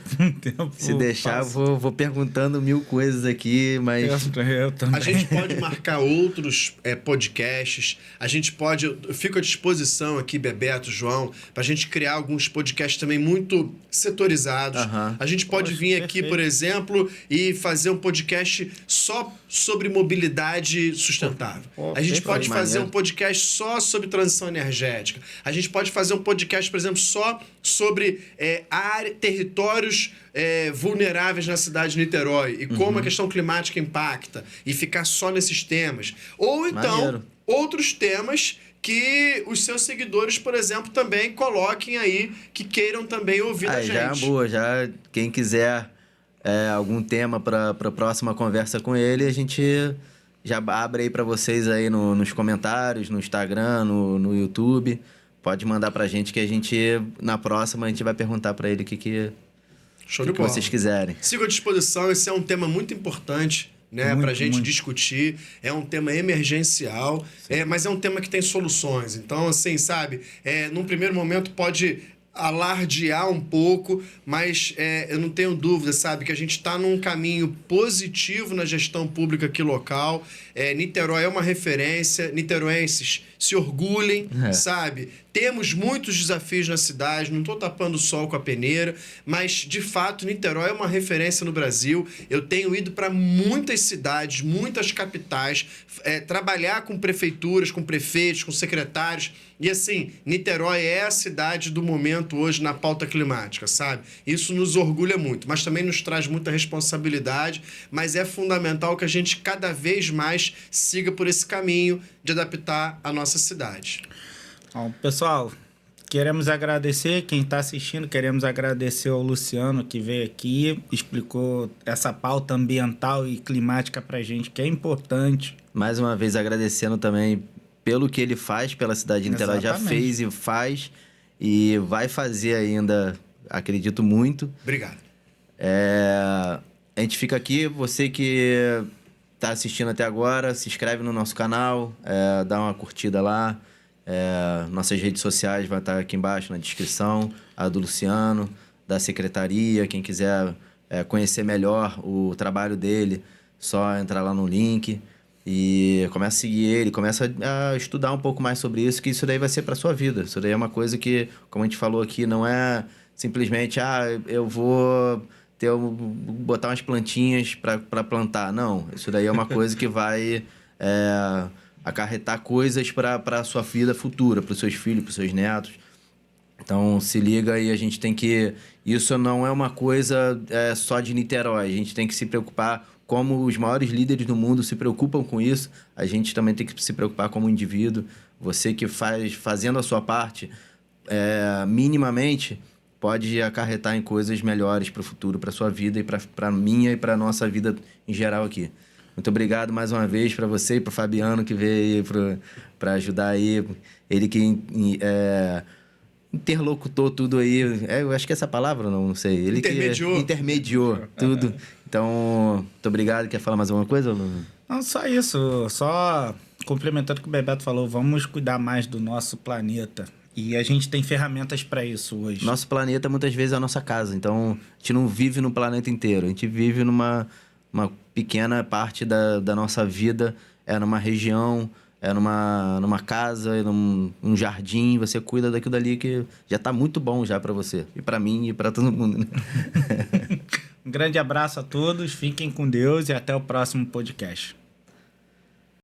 Se deixar, vou perguntando 1000 coisas aqui, mas... Eu também. A gente pode marcar outros podcasts. A gente pode... Eu fico à disposição aqui, Bebeto, João, para a gente criar alguns podcasts também muito setorizados. A gente pode vir aqui, por exemplo, e fazer um podcast só sobre mobilidade sustentável. A gente pode fazer um podcast só sobre transição energética. A gente pode fazer um podcast, por exemplo, só sobre territórios vulneráveis na cidade de Niterói e como a questão climática impacta e ficar só nesses temas. Ou então, outros temas que os seus seguidores, por exemplo, também coloquem aí, que queiram também ouvir da gente. Já é boa, quem quiser algum tema para a próxima conversa com ele, a gente já abre aí para vocês aí nos comentários, no Instagram, no YouTube. Pode mandar pra gente que a gente, na próxima, a gente vai perguntar pra ele o que vocês quiserem. Sigo à disposição, esse é um tema muito importante, né, pra gente discutir. É um tema emergencial, mas é um tema que tem soluções. Então, assim, sabe, num primeiro momento pode alardear um pouco, mas eu não tenho dúvida, sabe, que a gente está num caminho positivo na gestão pública aqui local. Niterói é uma referência, niteroenses se orgulhem, sabe? Temos muitos desafios na cidade, não estou tapando o sol com a peneira, mas, de fato, Niterói é uma referência no Brasil. Eu tenho ido para muitas cidades, muitas capitais, trabalhar com prefeituras, com prefeitos, com secretários. E, assim, Niterói é a cidade do momento hoje na pauta climática, sabe? Isso nos orgulha muito, mas também nos traz muita responsabilidade, mas é fundamental que a gente cada vez mais siga por esse caminho de adaptar a nossa cidade. Bom, pessoal, queremos agradecer quem está assistindo, queremos agradecer ao Luciano que veio aqui, explicou essa pauta ambiental e climática para a gente, que é importante. Mais uma vez agradecendo também pelo que ele faz pela cidade de Niterói, já fez e faz e vai fazer ainda, acredito muito. Obrigado. A gente fica aqui, você que está assistindo até agora, se inscreve no nosso canal, dá uma curtida lá. Nossas redes sociais vai estar aqui embaixo na descrição, a do Luciano, da secretaria. Quem quiser conhecer melhor o trabalho dele, só entrar lá no link e começa a seguir ele, começa a estudar um pouco mais sobre isso, que isso daí vai ser para sua vida. Isso daí é uma coisa que, como a gente falou aqui, não é simplesmente eu vou botar umas plantinhas para plantar. Não, isso daí é uma coisa que vai acarretar coisas para a sua vida futura, para os seus filhos, para os seus netos. Então, se liga e a gente tem que... Isso não é uma coisa só de Niterói. A gente tem que se preocupar como os maiores líderes do mundo se preocupam com isso. A gente também tem que se preocupar como indivíduo. Você que fazendo a sua parte minimamente, pode acarretar em coisas melhores para o futuro, para a sua vida e para a minha e para a nossa vida em geral aqui. Muito obrigado mais uma vez para você e para o Fabiano que veio para ajudar aí. Ele que interlocutou tudo aí. Eu acho que essa palavra, não sei. Ele intermediou tudo. Então, muito obrigado. Quer falar mais alguma coisa? Não, só isso. Só complementando o que o Bebeto falou, vamos cuidar mais do nosso planeta. E a gente tem ferramentas para isso hoje. Nosso planeta, muitas vezes, é a nossa casa. Então, a gente não vive no planeta inteiro. A gente vive numa pequena parte da nossa vida. Numa região, numa casa, num jardim. Você cuida daquilo dali que já está muito bom já para você. E para mim e para todo mundo, né? Um grande abraço a todos. Fiquem com Deus e até o próximo podcast.